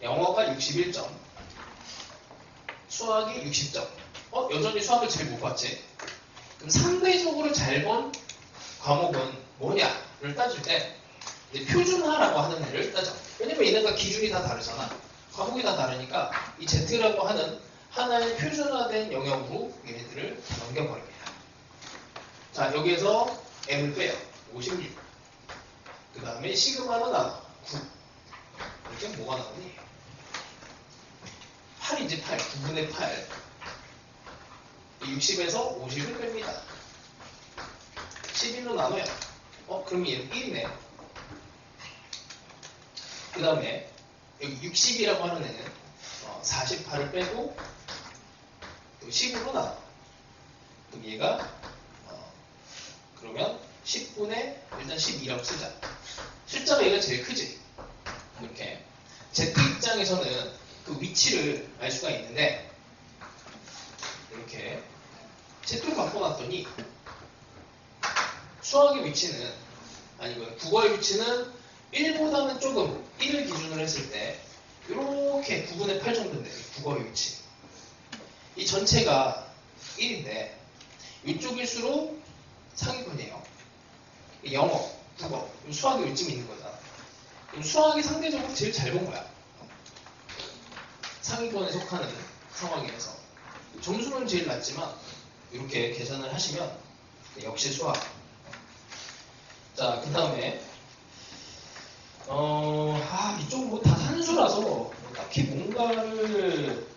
영어가 61점, 수학이 60점. 여전히 수학을 제일 못 봤지. 그럼 상대적으로 잘 본 과목은 뭐냐를 따질 때 이제 표준화라고 하는 애를 따져. 왜냐면 얘네가 기준이 다 다르잖아. 과목이 다 다르니까 이 Z라고 하는 하나의 표준화된 영역으로 얘네들을 넘겨버립니다. 자, 여기에서 M을 빼요. 56. 그 다음에 시그마는 나눠. 9. 이렇게 뭐가 나오니? 8이지 8. 9분의 8. 60에서 50을 뺍니다. 11로 나눠요. 그럼 얘는 1이네. 그 다음에 여기 60이라고 하는 애는 48을 빼고 10으로 나눠. 그럼 얘가 그러면 10분의 일단 12라고 쓰자. 숫자가 얘가 제일 크지. 이렇게 Z 입장에서는 그 위치를 알 수가 있는데 이렇게 Z로 바꿔놨더니 수학의 위치는 아니고요. 국어의 위치는 1보다는 조금 1을 기준으로 했을 때 이렇게 9분의 8 정도 돼요. 국어의 위치. 이 전체가 1인데 이쪽일수록 상위권이에요. 영어, 국어, 수학이 요쯤 있는 거잖아. 그럼 수학이 상대적으로 제일 잘 본 거야. 상위권에 속하는 상황이라서. 점수는 제일 낮지만 이렇게 계산을 하시면 역시 수학. 자, 그 다음에 이쪽은 뭐 다 산수라서 뭐 딱히 뭔가를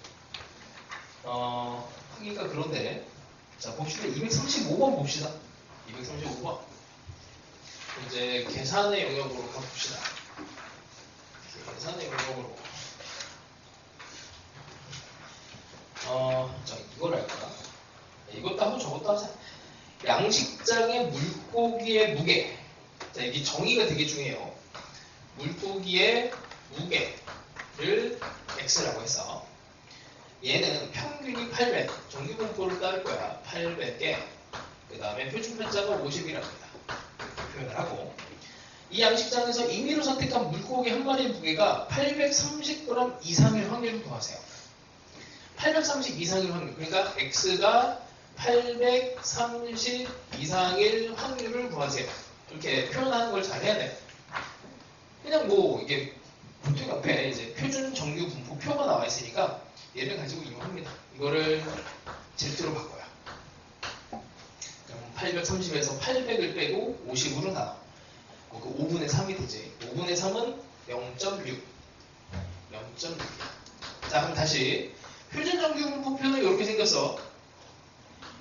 하기가 그런데 자, 봅시다. 235번 봅시다. 235번. 이제 계산의 영역으로 가봅시다. 계산의 영역으로. 자, 이걸 할까? 이것도 하고 저것도 하자. 양식장의 물고기의 무게. 자, 이게 정의가 되게 중요해요. 물고기의 무게를 X라고 해서 얘는 평균이 800, 정규 분포를 따를 거야. 800개. 그 다음에 표준 편차가 50이랍니다. 이렇게 표현을 하고 이 양식장에서 임의로 선택한 물고기 한 마리의 무게가 830g 이상일 확률을 구하세요. 830 이상일 확률. 그러니까 X가 830 이상일 확률을 구하세요. 이렇게 표현하는 걸 잘 해야 돼. 그냥 뭐 이게 보통 옆에 이제 표준 정규 분포 표가 나와 있으니까 얘를 가지고 이용합니다. 이거를 Z로 바꿔요. 830에서 800을 빼고 50으로 나눠. 그 5분의 3이 되지. 5분의 3은 0.6. 0.6. 자, 그럼 다시 표준 정규 분포표는 이렇게 생겼어.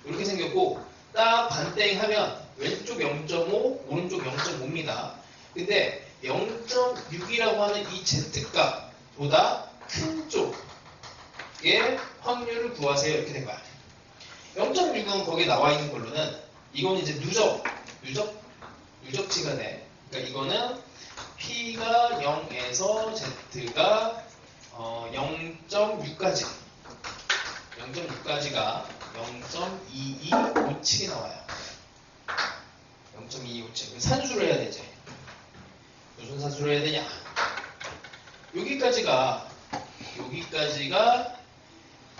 이렇게 생겼고 딱 반땡 하면 왼쪽 0.5, 오른쪽 0.5입니다. 근데 0.6이라고 하는 이 Z값보다 큰 쪽의 확률을 구하세요. 이렇게 된 거야. 0.6은 거기에 나와 있는 걸로는 이건 이제 누적 유적지가 돼. 그러니까 이거는 P가 0에서 Z가 0.6까지 0.6까지가 0.2257이 나와요. 0.2257. 산수를 해야 되지. 무슨 산수를 해야 되냐? 여기까지가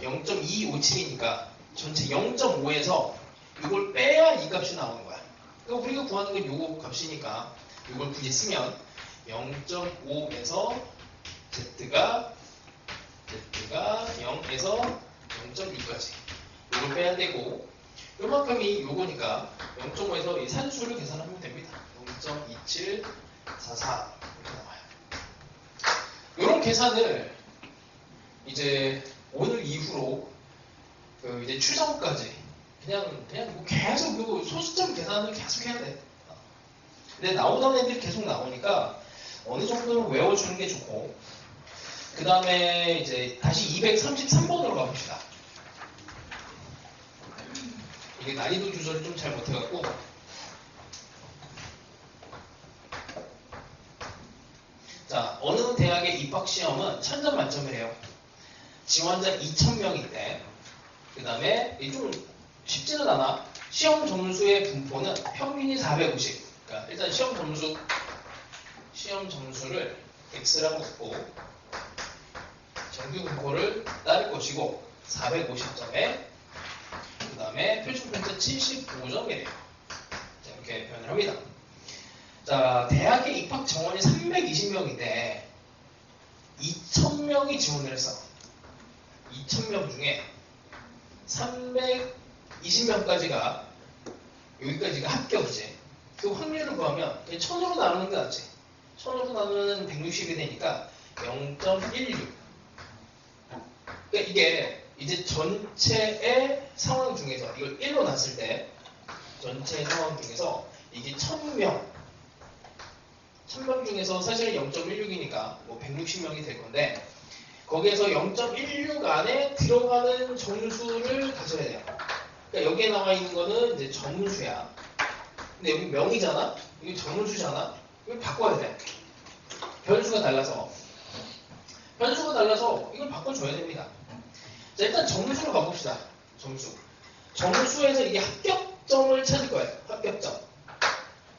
0.257이니까 전체 0.5에서 이걸 빼야 이 값이 나오는 거야. 그러니까 우리가 구하는 건 요거 값이니까 이걸 굳이 쓰면 0.5에서 Z가 0에서 0.6까지 이걸 빼야 되고 요만큼이 요거니까 0.5에서 이 산수를 계산하면 됩니다. 0.2744 이렇게 나와요. 이런 계산을 이제 오늘 이후로 그 이제 추정까지 그냥 뭐 계속 그 소수점 계산을 계속 해야 돼. 근데 나오던 애들이 계속 나오니까 어느 정도는 외워주는 게 좋고, 그 다음에 이제 다시 233번으로 가봅시다. 이게 난이도 조절을 좀 잘 못해갖고. 자, 어느 대학의 입학시험은 1000점 만점이래요. 지원자 2000명인데, 그 다음에 좀 쉽지는 않아. 시험 점수의 분포는 평균이 450. 그러니까 일단 시험 점수를 X라고 놓고 정규 분포를 따를 것이고 450점에 그 다음에 표준 편차 75점이래요. 자, 이렇게 표현을 합니다. 자, 대학의 입학 정원이 320명인데 2000명이 지원을 했어. 2000명 중에 320명까지가 여기까지가 합격이지. 그 확률을 구하면 1000으로 나누는 게 낫지. 1000으로 나누면 160이 되니까 0.16. 그러니까 이게 이제 전체의 상황 중에서 이걸 1로 놨을 때 전체의 상황 중에서 이게 1000명 중에서 사실 0.16이니까 뭐 160명이 될 건데 거기에서 0.16 안에 들어가는 점수를 가져야 돼요. 그러니까 여기에 나와 있는 거는 이제 점수야. 근데 여기 명이잖아? 이게 점수잖아? 이걸 바꿔야 돼. 변수가 달라서 이걸 바꿔줘야 됩니다. 자, 일단 점수로 가봅시다. 점수에서 이게 합격점을 찾을 거예요. 합격점.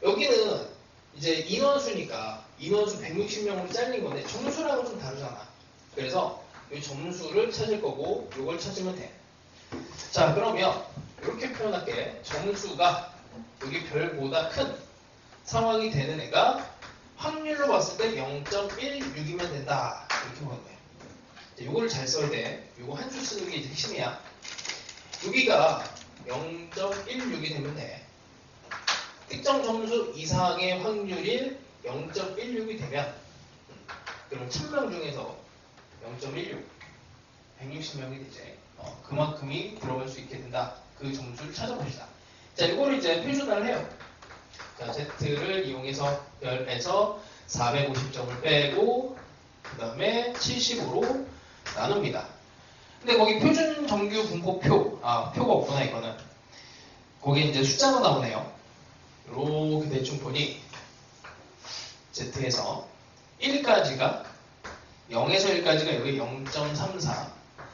여기는 이제 인원수니까 인원수 160명으로 잘린 건데 점수랑은 좀 다르잖아. 그래서 이 점수를 찾을 거고 이걸 찾으면 돼. 자, 그러면 이렇게 표현할게. 점수가 여기 별보다 큰 상황이 되는 애가 확률로 봤을 때 0.16이면 된다. 이렇게 보는 거예요. 이거를 잘 써야 돼. 이거 한 줄 쓰는 게 이제 핵심이야. 여기가 0.16이 되면 돼. 특정 점수 이상의 확률이 0.16이 되면 그럼 1000명 중에서 0.16 160명이 되지. 그만큼이 들어갈 수 있게 된다. 그 점수를 찾아봅시다. 자, 이거를 이제 표준화를 해요. 자, Z를 이용해서 별에서 450점을 빼고 그 다음에 75로 나눕니다. 근데 거기 표준 정규 분포표 표가 없구나. 이거는 거기 이제 숫자가 나오네요. 이렇게 대충 보니 Z에서 1까지가 0에서 1까지가 여기 0.34.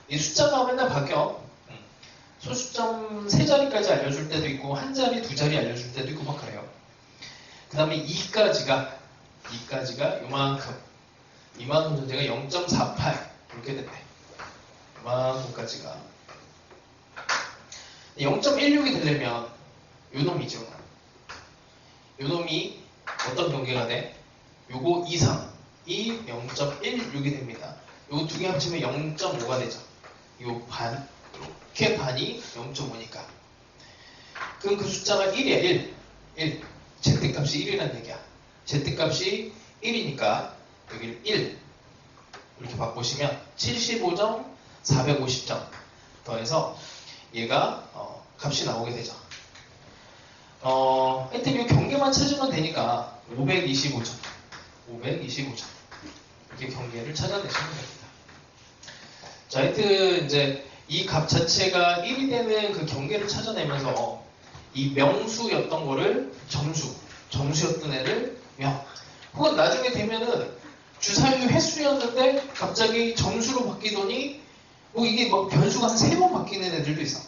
이 숫자가 맨날 바뀌어. 소수점 3자리까지 알려줄 때도 있고 한 자리, 두 자리 알려줄 때도 있고 막 그래요. 그 다음에 2까지가 이만큼 전제가 0.48 이렇게 됐네. 이만큼까지가 0.16이 되려면 요 놈이죠. 요 놈이 어떤 경계가 돼? 요거 이상이 0.16이 됩니다. 요거 두 개 합치면 0.5가 되죠. 요 반, 이렇게 반이 0.5니까. 그럼 그 숫자가 1이야, 1. Z값이 1이라는 얘기야. Z값이 1이니까 여기를 1 이렇게 바꾸시면 75점, 450점 더해서 얘가 값이 나오게 되죠. 하여튼 이 경계만 찾으면 되니까 525점 이렇게 경계를 찾아내시면 됩니다. 자, 하여튼 이제 이 값 자체가 1이 되는 그 경계를 찾아내면서 이 명수였던 거를 점수, 정수였던 애를 명. 혹은 나중에 되면은 주사위 횟수였는데 갑자기 정수로 바뀌더니 뭐 이게 막 변수가 한 3번 바뀌는 애들도 있어.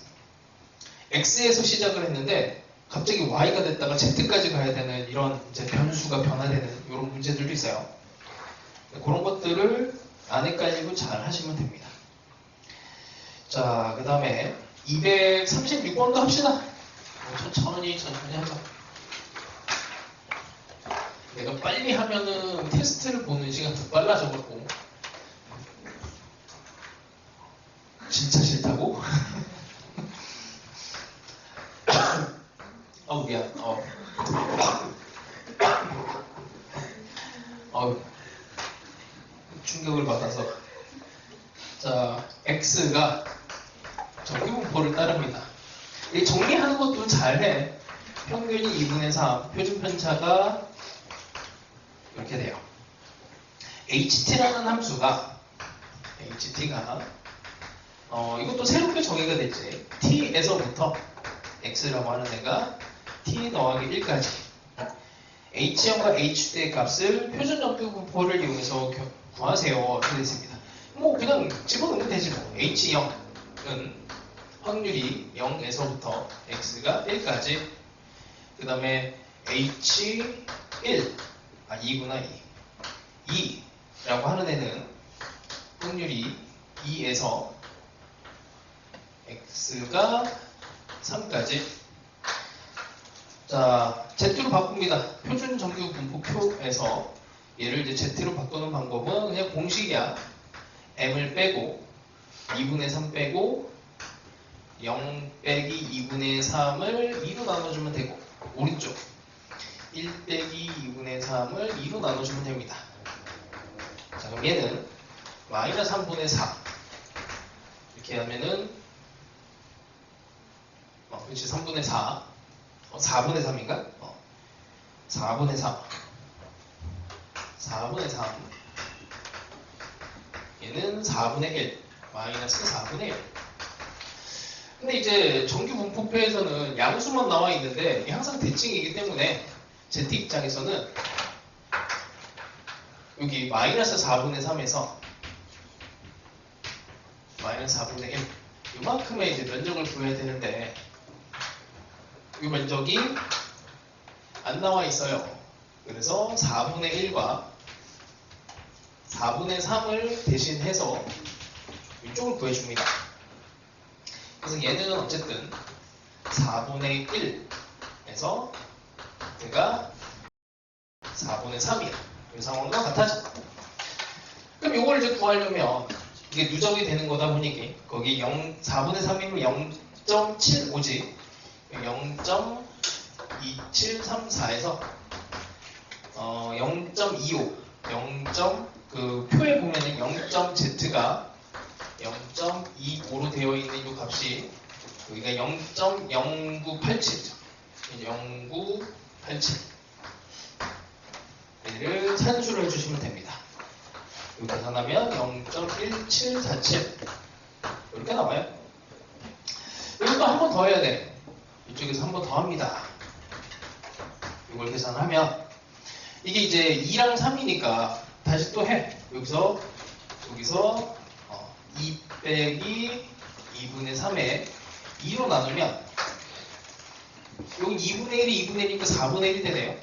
X에서 시작을 했는데 갑자기 Y가 됐다가 Z까지 가야 되는 이런 이제 변수가 변화되는 이런 문제들도 있어요. 그런 것들을 안 헷갈리고 잘 하시면 됩니다. 자, 그 다음에 236번도 합시다. 천천히 하자. 내가 빨리 하면은 테스트를 보는 시간도 빨라져갖고 진짜 싫다고? 미안. 충격을 받아서. 자, X가 정규분포를 따릅니다. 이 정리하는 것도 잘해. 평균이 2분의 3, 표준 편차가 이렇게 돼요. HT라는 함수가 이것도 새롭게 정의가 됐지. T에서부터 X라고 하는 애가 T 더하기 1까지 H0과 H대의 값을 표준 정규분포를 이용해서 구하세요. 이렇게 됐습니다. 뭐 그냥 집어넣으면 되지 뭐. H0은 확률이 0에서부터 X가 1까지, 그 다음에 H1, 2구나 2라고 하는 애는 확률이 2에서 X가 3까지. 자, Z로 바꿉니다. 표준 정규 분포표에서 얘를 이제 Z로 바꾸는 방법은 그냥 공식이야. M을 빼고 2분의 3 빼고 0 빼기 2분의 3을 2로 나눠주면 되고, 오른쪽 1 빼기 2분의 3을 2로 나눠주면 됩니다. 자, 그럼 얘는 마이너스 3분의 4 이렇게 하면은 그렇지, 3분의 4 4분의 3인가? 4분의 3 4분의 3 얘는 4분의 1 마이너스 4분의 1. 근데 이제 정규 분포표에서는 양수만 나와 있는데 이게 항상 대칭이기 때문에 Z 입장에서는 여기 마이너스 4분의 3에서 마이너스 4분의 1 이만큼의 이제 면적을 구해야 되는데 이 면적이 안 나와 있어요. 그래서 4분의 1과 4분의 3을 대신해서 이쪽을 구해줍니다. 그래서 얘는 어쨌든 4분의 1에서 얘가 4분의 3이야. 이 상황과 같아져. 그럼 이걸 이제 구하려면 이게 누적이 되는 거다 보니 거기 4분의 3이면 0.75지. 0.2734에서 0.25 그 표에 보면은 0.z가 0.25로 되어 있는 이 값이 여기가 0.0987이죠. 0987 얘를 산수를 해주시면 됩니다. 이렇게 계산하면 0.1747 이렇게 나와요. 이것도 한 번 더 해야 돼. 이쪽에서 한 번 더 합니다. 이걸 계산하면 이게 이제 2랑 3이니까 다시 또 해. 여기서 2 빼기 2분의 3에 2로 나누면 여기 2분의 1이 2분의 1이니까 4분의 1이 되네요.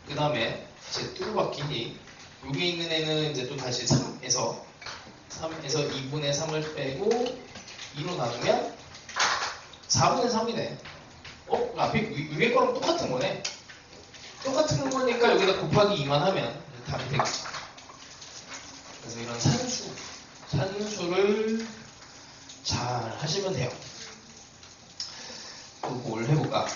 그 다음에 Z로 바뀌니 여기 있는 애는 이제 또 다시 3에서 2분의 3을 빼고 2로 나누면 4분의 3이네. 앞에 위에 거랑 똑같은 거네. 똑같은 거니까 여기다 곱하기 2만 하면 답이 되겠죠. 그래서 이런 산수를 잘 하시면 돼요. 또 뭘 해볼까?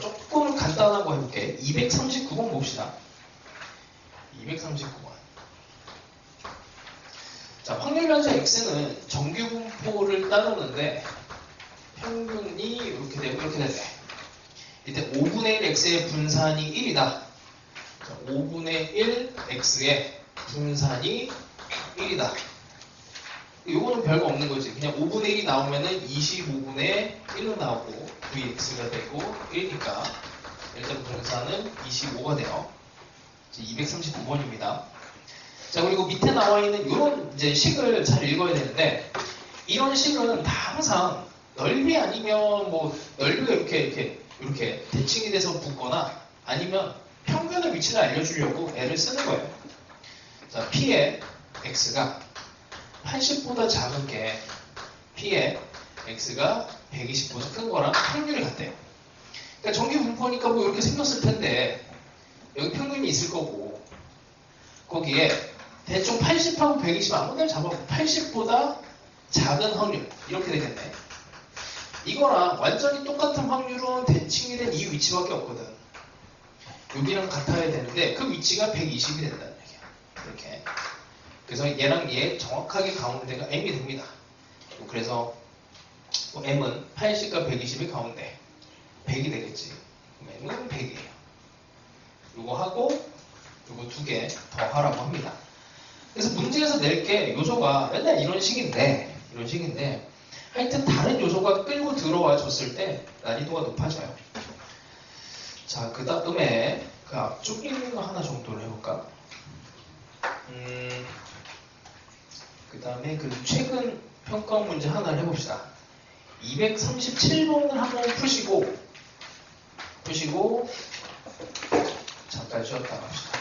조금 간단한 거 해볼게. 239번 봅시다. 239번. 자, 확률 변수 X는 정규 분포를 따르는데 평균이 이렇게 되고 이렇게 되네. 이때 5분의 1 X의 분산이 1이다. 자, 5분의 1 X의 분산이 1이다. 요거는 별거 없는 거지. 그냥 5분의 1이 나오면은 25분의 1로 나오고 Vx가 되고 1이니까 일단 분사는 25가 돼요. 239번입니다. 자, 그리고 밑에 나와 있는 이런 이제 식을 잘 읽어야 되는데, 이런 식은 다 항상 넓이 아니면 뭐 넓이가 이렇게 대칭이 돼서 붙거나 아니면 평균의 위치를 알려주려고 애를 쓰는 거예요. 자, P의 X가 80보다 작은 게 P의 X가 120보다 큰 거랑 평균이 같대요. 그러니까 정규 분포니까 뭐 이렇게 생겼을 텐데 여기 평균이 있을 거고 거기에 대충 80하고 120 아무데나 잡아보고 80보다 작은 확률 이렇게 되겠네. 이거랑 완전히 똑같은 확률은 대칭이 된 이 위치밖에 없거든. 여기랑 같아야 되는데 그 위치가 120이 된다는 얘기야. 이렇게. 그래서 얘랑 얘 정확하게 가운데가 M이 됩니다. 그래서 뭐 M은 80과 120의 가운데 100이 되겠지. 그럼 M은 100이에요. 요거 하고 요거 두 개 더 하라고 합니다. 그래서 문제에서 낼 게 요소가 맨날 이런 식인데 하여튼 다른 요소가 끌고 들어와 줬을 때 난이도가 높아져요. 자, 그 다음에 그 앞쪽 있는 거 하나 정도를 해볼까? 그 다음에 그 최근 평가 문제 하나를 해봅시다. 237번을 한번 푸시고 잠깐 쉬었다 갑시다.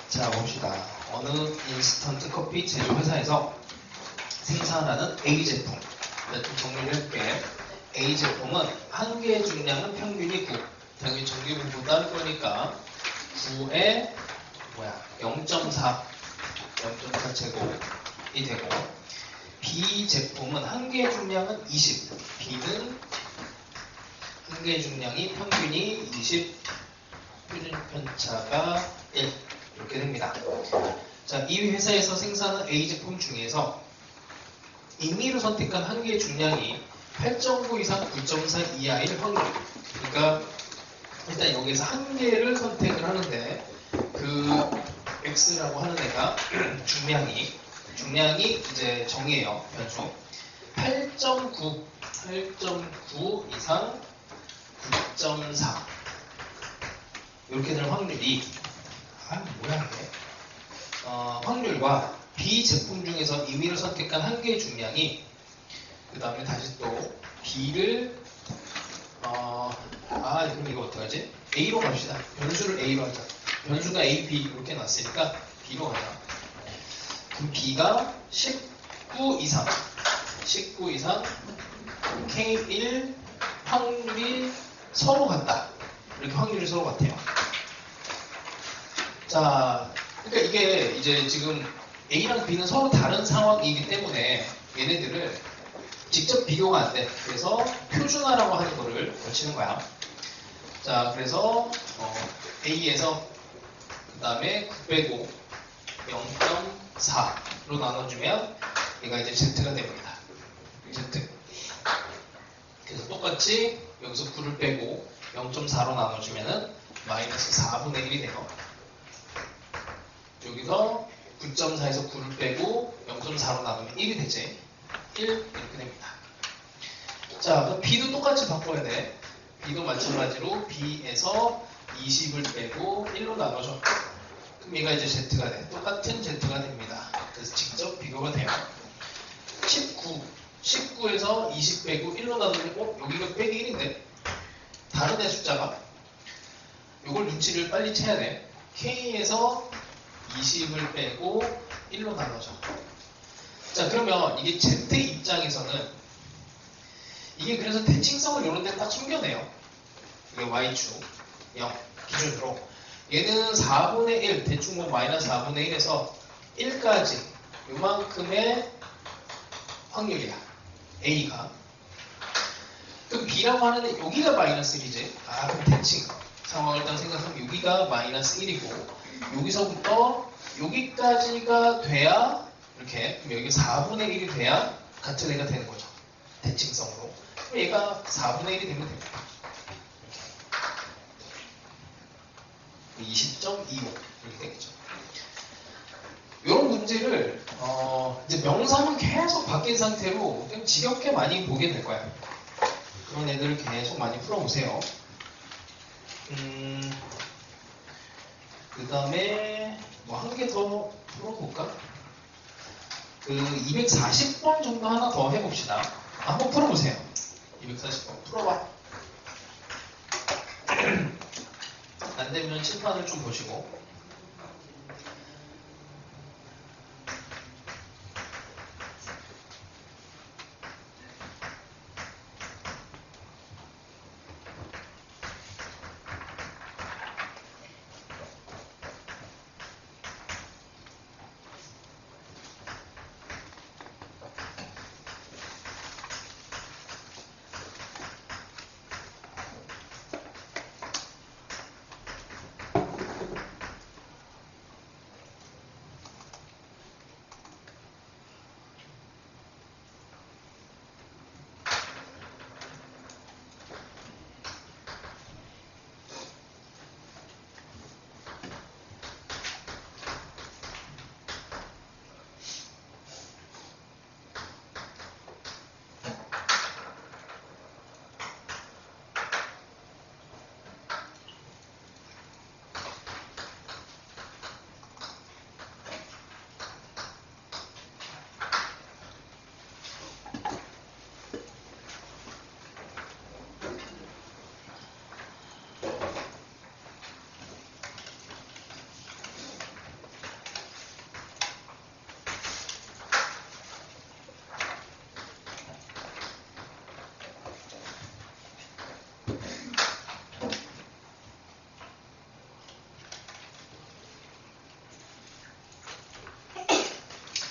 자, 봅시다. 어느 인스턴트 커피 제조 회사에서 생산하는 A 제품. 좀 정리를 해볼게. A 제품은 한 개의 중량은 평균이 9. 당연히 정규분포 따를 거니까 9에 0.4 제곱이 되고, B 제품은 한 개의 중량은 20. B는 한 개의 중량이 평균이 20, 표준 편차가 1 이렇게 됩니다. 자, 이 회사에서 생산한 A 제품 중에서 임의로 선택한 한 개의 중량이 8.9 이상 9.4 이하일 확률. 그러니까 일단 여기서 한 개를 선택을 하는데 그 X라고 하는 애가 중량이 이제 정의예요. 변수 8.9 이상 9.4 이렇게 되는 확률이 확률과 B 제품 중에서 임의로 선택한 한 개의 중량이 그 다음에 다시 또 B를 그럼 이거 어떡하지? A로 갑시다. 변수를 A로 하자. 변수가 A, B 이렇게 놨으니까 B로 가자. 그럼 B가 19 이상 K1 확률이 서로 같다. 이렇게 확률이 서로 같아요. 자, 그러니까 이게 이제 지금 A랑 B는 서로 다른 상황이기 때문에 얘네들을 직접 비교가 안 돼. 그래서 표준화라고 하는 거를 거치는 거야. 자, 그래서 A에서 그 다음에 9 빼고 0.4로 나눠주면 얘가 이제 Z가 됩니다. Z. 그래서 똑같이 여기서 9를 빼고 0.4로 나눠주면은 마이너스 4분의 1이 돼요. 여기서 9.4에서 9를 빼고 0.4로 나누면 1이 되지. 1 이렇게 됩니다. 자, 그럼 B도 똑같이 바꿔야 돼. B도 마찬가지로 B에서 20을 빼고 1로 나눠줘. 그럼 얘가 이제 Z가 돼. 똑같은 Z가 됩니다. 그래서 직접 비교가 돼요. 19에서 20 빼고 1로 나누면 여기가 빼기 1인데 다른 애 숫자가 이걸 눈치를 빨리 채야 돼. K에서 20을 빼고 1로 나눠줘. 자, 그러면 이게 Z 입장에서는 이게 그래서 대칭성을 이런 데 딱 숨겨내요. 이게 Y축 0 기준으로 얘는 4분의 1 대충 뭐 마이너스 4분의 1에서 1까지 요만큼의 확률이야. A가. 그럼 B라고 하는데 여기가 마이너스 1이지. 그럼 대칭 상황을 일단 생각하면 여기가 마이너스 1이고 여기서부터 여기까지가 돼야 이렇게, 그럼 여기 4분의 1이 돼야 같은 애가 되는 거죠. 대칭성으로. 그럼 얘가 4분의 1이 되면 됩니다. 이렇게. 20.25 이렇게 되겠죠. 이런 문제를 이제 명사만 계속 바뀐 상태로 좀 지겹게 많이 보게 될 거예요. 그런 애들을 계속 많이 풀어보세요. 그 다음에 뭐 한 개 더 풀어볼까? 그 240번 정도 하나 더 해봅시다. 한번 풀어보세요. 240번 풀어봐. 안 되면 칠판을 좀 보시고.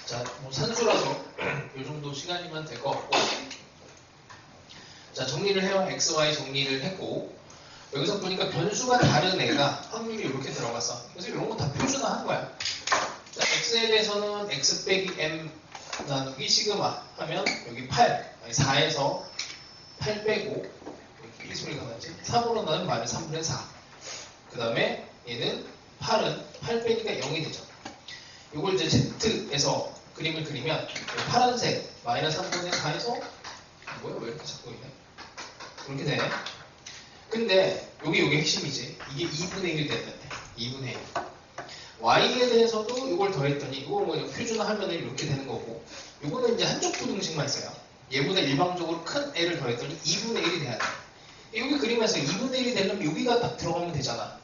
자, 뭐 산수라서 이 정도 시간이면 될 것 같고. 자, 정리를 해요. x, y 정리를 했고. 여기서 보니까 변수가 다른 애가 확률이 이렇게 들어가서. 그래서 이런 거 다 표준화하는 거야. 자, x에 대해서는 x 빼기 m 나누기 시그마 하면 여기 8, 아니 4에서 8 빼고 이 소리가 나지. 3으로 나누면 마이너스 3분의 4. 그 다음에 얘는 8은 8 빼니까 0이 되죠. 이걸 이제 Z에서 그림을 그리면 파란색 마이너스 3분의 4에서 뭐야 왜 이렇게 자꾸 있네 그렇게 되네. 근데 여기 핵심이지. 이게 2분의 1이 됐는데 2분의 1 y에 대해서도 이걸 더했더니 이걸 뭐 표준화하면 이렇게 되는 거고, 이거는 이제 한쪽 부등식만 있어요. 얘보다 일방적으로 큰 애를 더했더니 2분의 1이 돼야 돼. 여기 그림에서 2분의 1이 되려면 여기가 딱 들어가면 되잖아.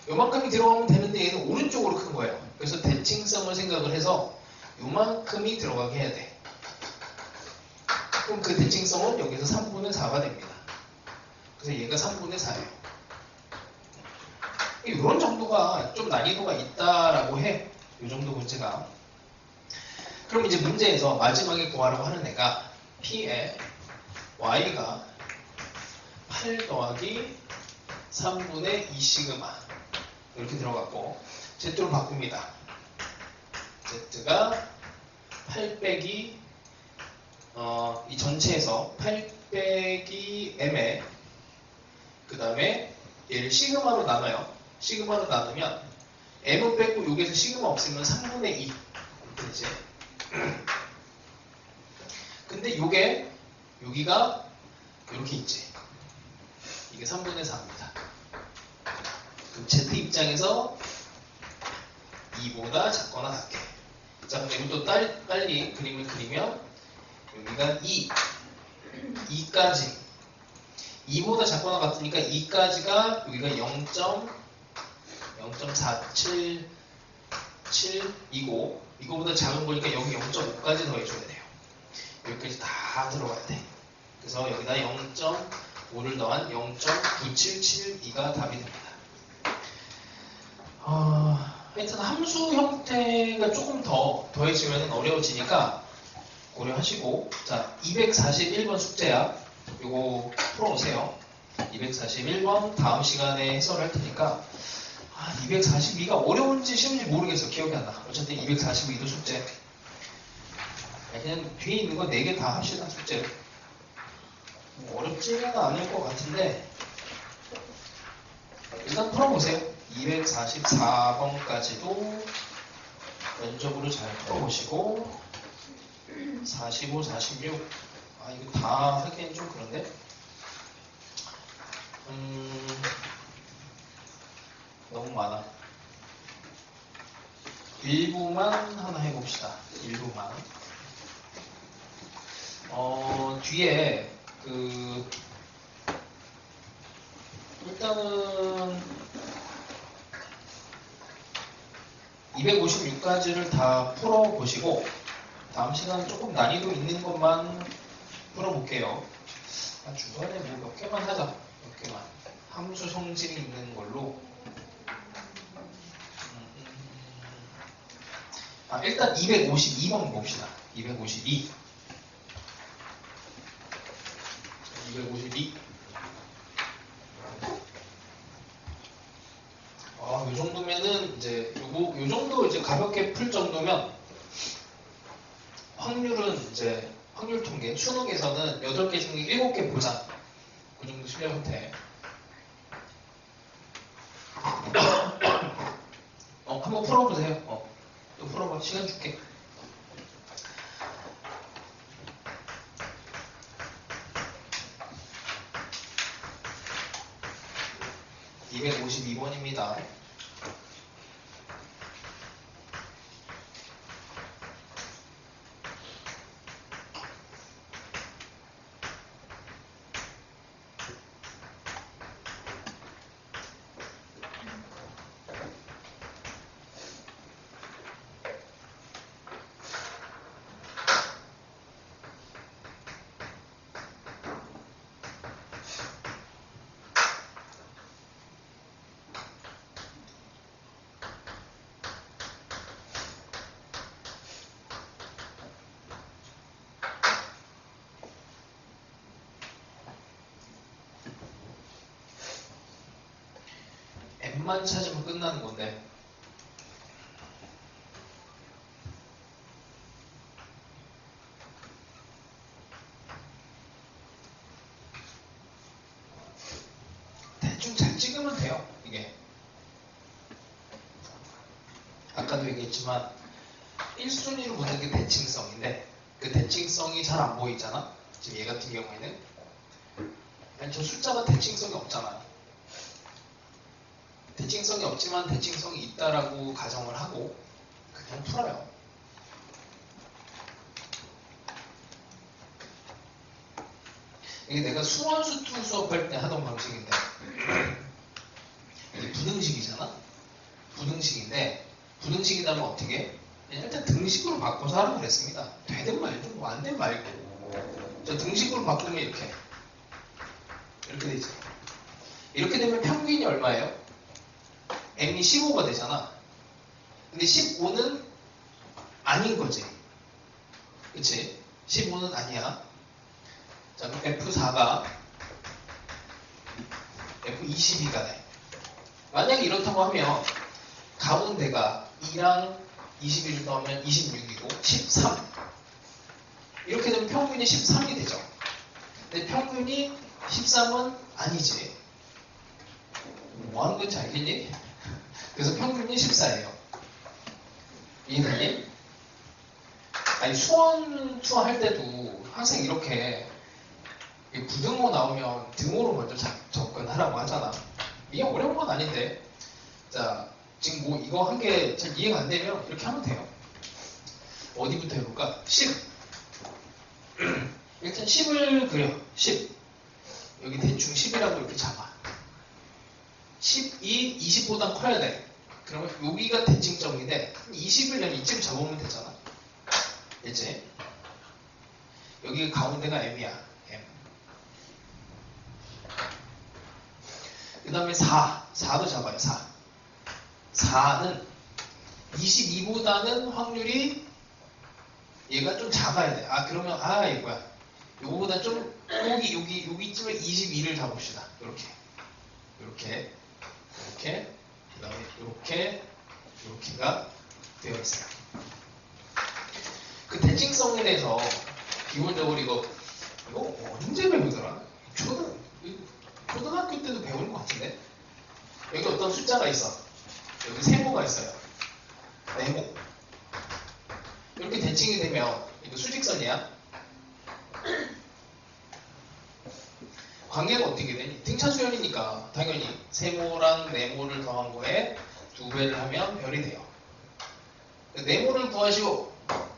요만큼이 들어가면 되는데 얘는 오른쪽으로 큰 거예요. 그래서 대칭성을 생각을 해서 요만큼이 들어가게 해야 돼. 그럼 그 대칭성은 여기서 3분의 4가 됩니다. 그래서 얘가 3분의 4예요. 이런 정도가 좀 난이도가 있다라고 해. 이 정도 문제가. 그럼 이제 문제에서 마지막에 구하라고 하는 애가 P에 Y가 8 더하기 3분의 2 시그마 이렇게 들어갔고, Z로 바꿉니다. Z가 8 빼기 이 전체에서 8 빼기 M에 그 다음에 얘를 시그마로 나눠요. 시그마로 나누면 M은 빼고 여기에서 시그마 없으면 3분의 2 이렇게 되지. 근데 여기가 이렇게 있지. 이게 3분의 4입니다. 그럼 Z 입장에서 2보다 작거나 같게. 자, 근데 이것도 빨리 그림을 그리면 여기가 2까지 2보다 작거나 같으니까 2까지가 여기가 0.477이고 이거보다 작은 거니까 여기 0.5까지 더해줘야 돼요. 여기까지 다 들어가야 돼. 그래서 여기다 0.5를 더한 0.9772가 답이 됩니다. 하여튼 함수 형태가 조금 더 더해지면 어려워지니까 고려하시고, 자, 241번 숙제야. 이거 풀어오세요. 241번 다음 시간에 해설할 테니까. 242가 어려운지 쉬운지 모르겠어. 기억이 안 나. 어쨌든 242도 숙제. 그냥 뒤에 있는 거 4개 다 합시다. 숙제. 어렵지는 않을 것 같은데 일단 풀어보세요. 244번까지도 면접으로 잘 풀어보시고 45, 46 이거 다 하기엔 좀 그런데 너무 많아. 일부만 하나 해봅시다. 일부만. 뒤에 일단은 256가지를 다 풀어보시고 다음 시간은 조금 난이도 있는 것만 풀어볼게요. 중간에 뭐 몇 개만 하자. 몇 개만. 함수 성질이 있는 걸로. 일단 252번 봅시다. 252. 252. 요 정도면은 이제 요 정도 이제 가볍게 풀 정도면 확률은 이제 확률 통계 수능에서는 8개 중에 7개 보장. 그 정도 실력은 돼. 한번 풀어보세요. 또 풀어봐. 시간 줄게. (252번입니다) M만 찾으면 끝나는 건데 대충 잘 찍으면 돼요. 이게 아까도 얘기했지만 1순위로 보는 게 대칭성인데 그 대칭성이 잘 안 보이잖아. 지금 얘 같은 경우에는 아니 저 숫자가 대칭성이 없잖아. 대칭성이 없지만 대칭성이 있다라고 가정을 하고 그냥 풀어요. 이게 내가 수원수투 수업할 때 하던 방식인데 이게 부등식이잖아. 부등식인데 부등식이라면 어떻게 해? 일단 등식으로 바꿔서 하라고 그랬습니다. 되든 말든 뭐 안 되든 말고 저 등식으로 바꾸면 이렇게 되죠. 이렇게 되면 평균이 얼마예요? M이 15가 되잖아. 근데 15는 아닌 거지. 그치? 15는 아니야. 자, 그럼 F4가 F22가 돼. 만약에 이렇다고 하면 가운데가 2랑 21을 더하면 26이고 13. 이렇게 되면 평균이 13이 되죠. 근데 평균이 13은 아니지. 뭐 하는 건지 알겠니? 그래서 평균이 14예요. 이해되니? 아니 수원 할 때도 항상 이렇게 부등호 나오면 등호로 먼저 접근하라고 하잖아. 이게 어려운 건 아닌데 자 지금 뭐 이거 한 개 잘 이해가 안 되면 이렇게 하면 돼요. 어디부터 해볼까? 10 일단 10을 그려. 10 여기 대충 10이라고 이렇게 잡아. 10이 20보다 커야 돼. 그러면 여기가 대칭점인데 20을 이쯤 잡으면 되잖아. 이제 여기 가운데가 M이야. M. 그 다음에 4도 잡아요. 4는 22보다는 확률이 얘가 좀 작아야 돼. 그러면 이거야. 요거보다 좀 여기쯤에 22를 잡읍시다. 이렇게 그 다음에 이렇게가 되어 있어요. 그 대칭성에 대해서 기본적으로 이거 언제 배우더라? 초등학교 때도 배우는 것 같은데 여기 어떤 숫자가 있어. 여기 세모가 있어요. 네모. 이렇게 대칭이 되면 이거 수직선이야. 관계가 어떻게 되니? 등차수열이니까 당연히 세모랑 네모를 더한 거에 2배를 하면 별이 돼요. 네모를 구하시오.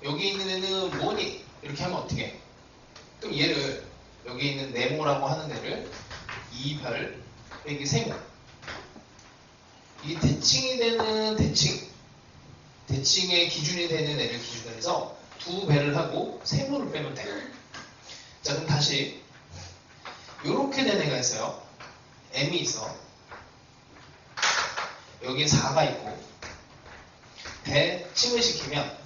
여기 있는 애는 뭐니? 이렇게 하면 어떻게 해? 그럼 얘를 여기 있는 네모라고 하는 애를 2별 여기 세모. 이게 대칭이 되는 대칭의 기준이 되는 애를 기준으로 해서 2배를 하고 세모를 빼면 돼요. 자, 그럼 다시 이렇게 된 애가 있어요. m이 있어. 여기에 4가 있고 대칭을 시키면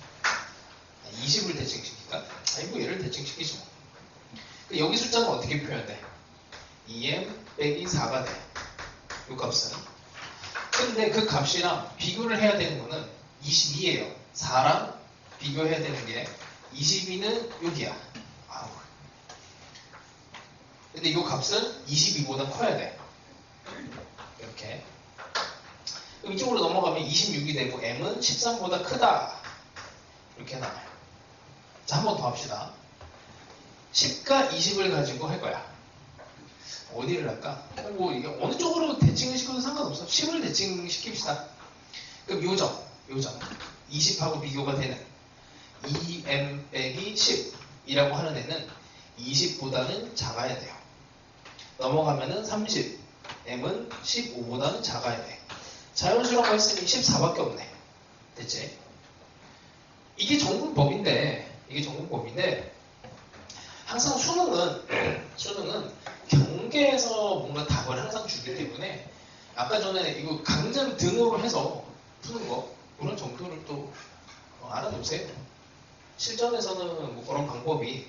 20을 대칭시킬까? 아니 뭐 얘를 대칭시키지 뭐. 여기 숫자는 어떻게 표현돼? 2m 빼기 4가 돼. 이 값은. 근데 그 값이랑 비교를 해야 되는 거는 22예요. 4랑 비교해야 되는 게 22는 여기야. 아우. 근데 이 값은 22보다 커야 돼. 이렇게. 그럼 이쪽으로 넘어가면 26이 되고 m은 13보다 크다. 이렇게 나와요. 자, 한 번 더 합시다. 10과 20을 가지고 할 거야. 어디를 할까? 뭐 이게 어느 쪽으로 대칭을 시켜도 상관없어. 10을 대칭시킵시다. 그럼 요점 20하고 비교가 되는 2m 빼기 10이라고 하는 애는 20보다는 작아야 돼요. 넘어가면은 30, m은 15보다는 작아야 돼. 자연수라고 했으니 14밖에 없네. 됐지? 이게 정근법인데 항상 수능은 경계에서 뭔가 답을 항상 주기 때문에 아까 전에 이거 강점 등으로 해서 푸는 거 그런 정도를 또 알아두세요. 실전에서는 뭐 그런 방법이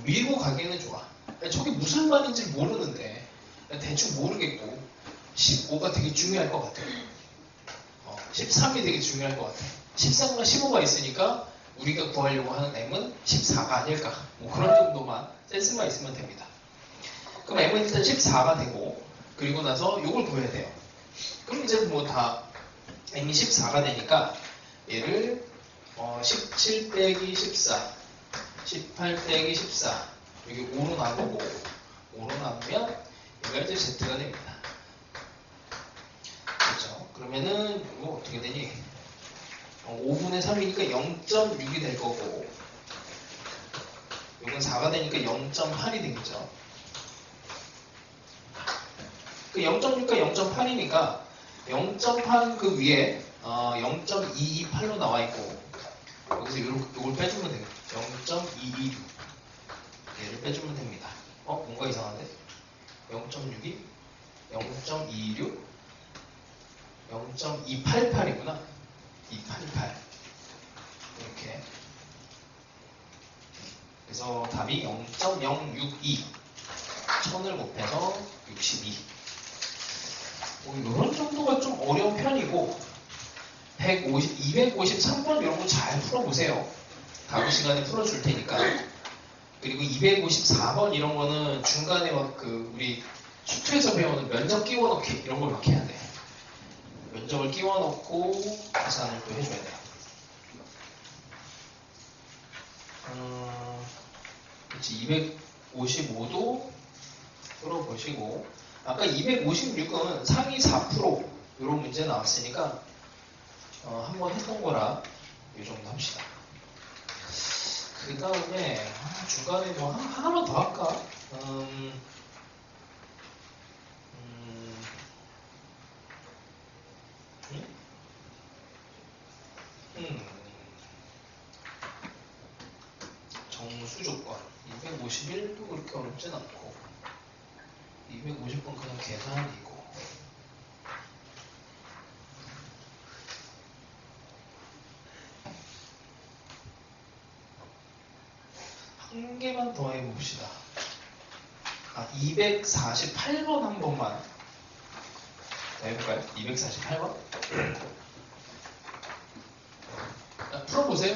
밀고 가기에는 좋아. 저게 무슨 말인지 모르는데 대충 모르겠고 15가 되게 중요할 것 같아요. 13이 되게 중요할 것 같아요. 13과 15가 있으니까 우리가 구하려고 하는 m은 14가 아닐까. 뭐 그런 정도만 센스만 있으면 됩니다. 그럼 m은 일단 14가 되고 그리고 나서 이걸 구해야 돼요. 그럼 이제 뭐 다 m이 14가 되니까 얘를 17 빼기 14, 18 빼기 14 여기 5로 나누고 5로 나누면 얘가 이제 z가 됩니다. 그렇죠? 그러면은 이거 어떻게 되니? 5분의 3이니까 0.6이 될 거고 이건 4가 되니까 0.8이 되겠죠. 그 0.6과 0.8이니까 0.8은 그 위에 0.228로 나와 있고 여기서 이걸 빼주면 되겠죠. 0.226 얘를 빼주면 됩니다. 뭔가 이상한데? 0.62 0.226 0.288이구나. 288 이렇게 그래서 답이 0.062 1000을 곱해서 62 이런 정도가 좀 어려운 편이고 253번 이런 거 잘 풀어보세요. 다음 시간에 풀어줄 테니까. 그리고 254번 이런 거는 중간에 막 우리 수투에서 배우는 면적 끼워넣기 이런 걸 막 해야 돼. 면적을 끼워넣고 계산을 또 해줘야 돼요. 그렇지. 255도 풀어보시고 아까 256은 상위 4% 이런 문제 나왔으니까 한번 했던 거라 이 정도 합시다. 그 다음에 중간에 뭐 하나만 더 할까? 정수 조건 251도 그렇게 어렵진 않고 250번 그냥 계산이고 한 개만 더 해봅시다. 248번 한 번만 해볼까요? 248번? 풀어보세요.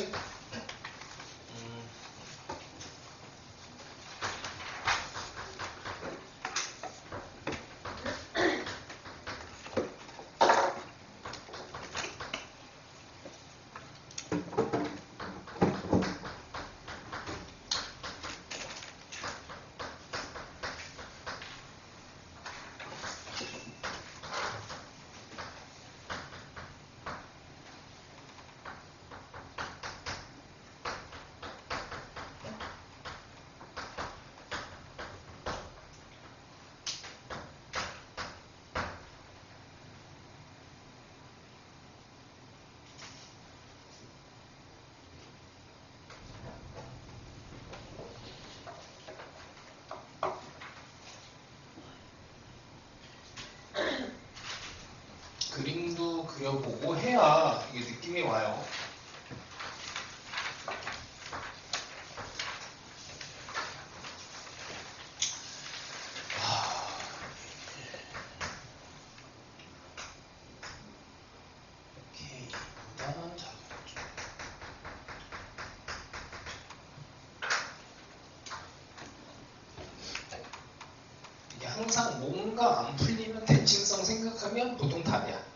항상 뭔가 안 풀리면 대칭성 생각하면 보통 답이야.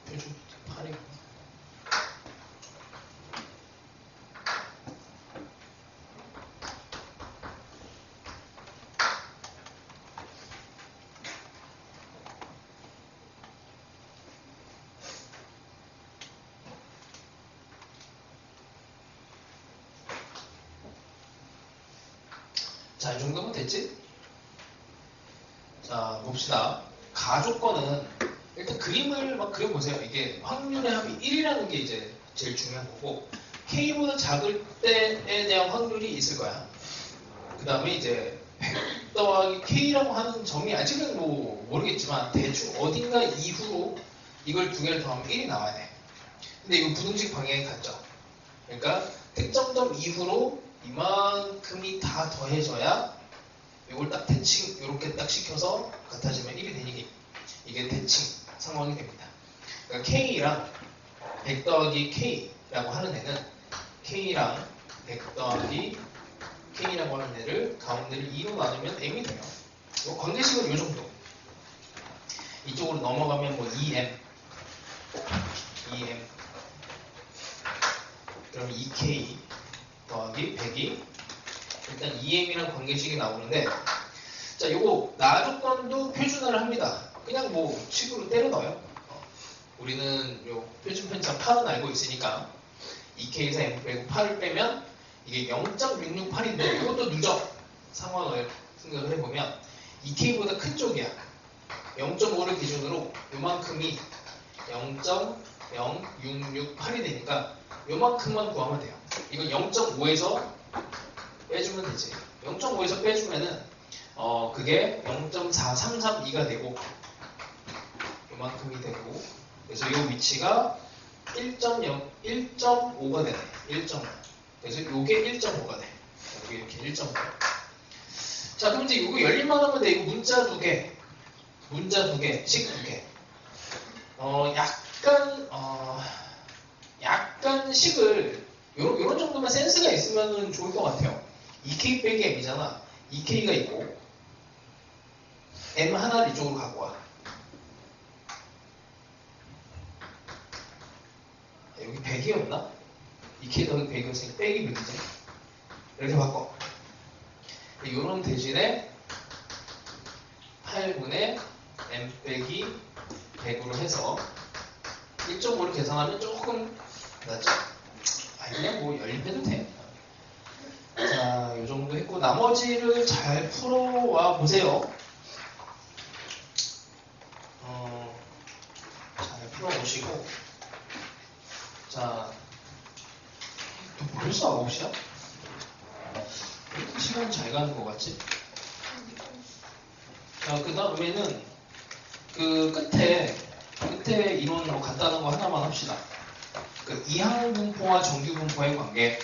표준 8이고. 자, 이 정도면 됐지? 자, 봅시다. 가조건은 일단 그림을 막 그려보세요. 이게 확률의 합이 1이라는 게 이제 제일 중요한 거고, K보다 작을 때에 대한 확률이 있을 거야. 그 다음에 이제 100 더하기 K라고 하는 점이 아직은 뭐 모르겠지만 대충 어딘가 이후로 이걸 두 개를 더하면 1이 나와야 돼. 근데 이거 부등식 방향이 같죠. 그러니까 특정 점 이후로 이만큼이 다 더해져야 이걸 딱 대칭 이렇게 딱 시켜서 같아지면 1이 되니 이게 대칭 상황이 됩니다. 그러니까 K랑 100 더하기 K라고 하는 애는 K랑 100 더하기 K라고 하는 애를 가운데를 2로 나누면 M이 돼요. 관계식은 이 정도. 이쪽으로 넘어가면 뭐 2M 그럼 2K 더하기 100이 일단 2M이라는 관계식이 나오는데, 자, 요거 나 조건도 표준화를 합니다. 그냥 뭐 식으로 때려 넣어요. 우리는 요 표준 편차 8은 알고 있으니까 2K에서 M 빼고 8을 빼면 이게 0.668인데 이것도 누적 상황을 생각을 해보면 2K보다 큰 쪽이야. 0.5를 기준으로 요만큼이 0.0668이 되니까 요만큼만 구하면 돼요. 이건 0.5에서 빼주면 되지. 0.5에서 빼주면은 그게 0.4332가 되고 요만큼이 되고, 그래서 이 위치가 1.5가 되네. 1.5. 그래서 요게 1.5가 돼. 여기 이렇게 1.5. 자, 그럼 이제 이거 열림만 하면 돼. 이거 문자 두 개, 식 두 개. 약간 식을 요런 정도만 센스가 있으면 좋을 것 같아요. 2K 빼기 M이잖아. 2K가 있고 M 하나를 이쪽으로 갖고 와. 여기 100이었나? 2K 더하기 100이었으니까 빼기 100이지. 이렇게 바꿔. 요런 대신에 8분의 M 빼기 100으로 해서 1.5를 계산하면 조금 낫죠? 그냥 뭐 열림해도 돼. 자, 요 정도 했고 나머지를 잘 풀어와 보세요. 잘 풀어보시고. 자, 벌써 9시야? 왜 이렇게 시간 잘 가는 것 같지? 자, 그 다음에는 그 끝에 이론 뭐 간단한 거 하나만 합시다. 그 이항분포와 정규분포의 관계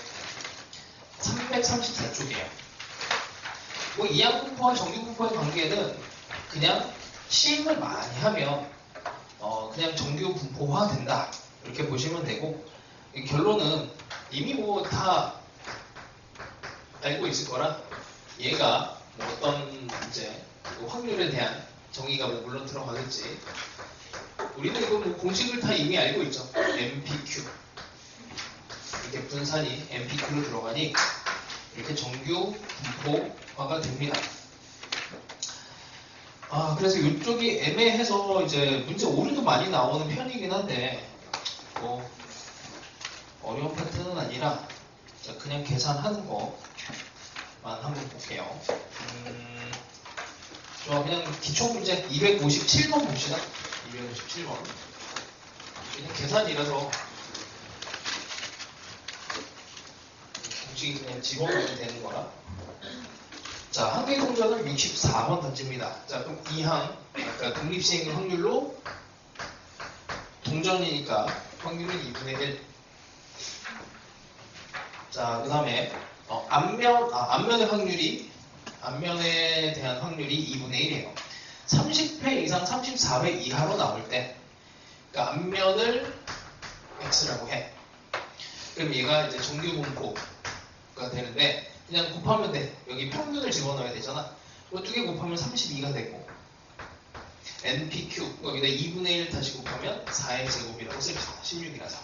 334쪽이에요. 뭐 이항분포와 정규분포의 관계는 그냥 시행을 많이 하면 그냥 정규분포화 된다 이렇게 보시면 되고, 결론은 이미 뭐 다 알고 있을 거라 얘가 뭐 어떤 이제 그 확률에 대한 정의가 뭐 물론 들어가겠지. 우리는 이거 뭐 공식을 다 이미 알고 있죠. MPQ 이렇게 분산이 MPQ로 들어가니 이렇게 정규 분포화가 됩니다. 그래서 이쪽이 애매해서 이제 문제 오류도 많이 나오는 편이긴 한데 뭐 어려운 파트는 아니라 그냥 계산하는 거 한번 볼게요. 좋아, 그냥 기초문제 257번 봅시다. 257번. 그냥 계산이라서 공식이 그냥 집어넣으면 되는 거라. 자, 한개 동전을 64번 던집니다. 자, 그럼 이 항, 아까 독립시행 확률로 동전이니까 확률은 2분의 1. 자, 그 다음에 앞면의 확률이, 앞면에 대한 확률이 2분의 1이에요. 30회 이상 34회 이하로 나올 때, 그러니까 앞면을 x라고 해. 그럼 얘가 이제 정규분포가 되는데, 그냥 곱하면 돼. 여기 평균을 집어넣어야 되잖아. 이 두 개 곱하면 32가 되고, NPQ, 여기다 2분의 1 다시 곱하면 4의 제곱이라고 씁시다. 16이라서.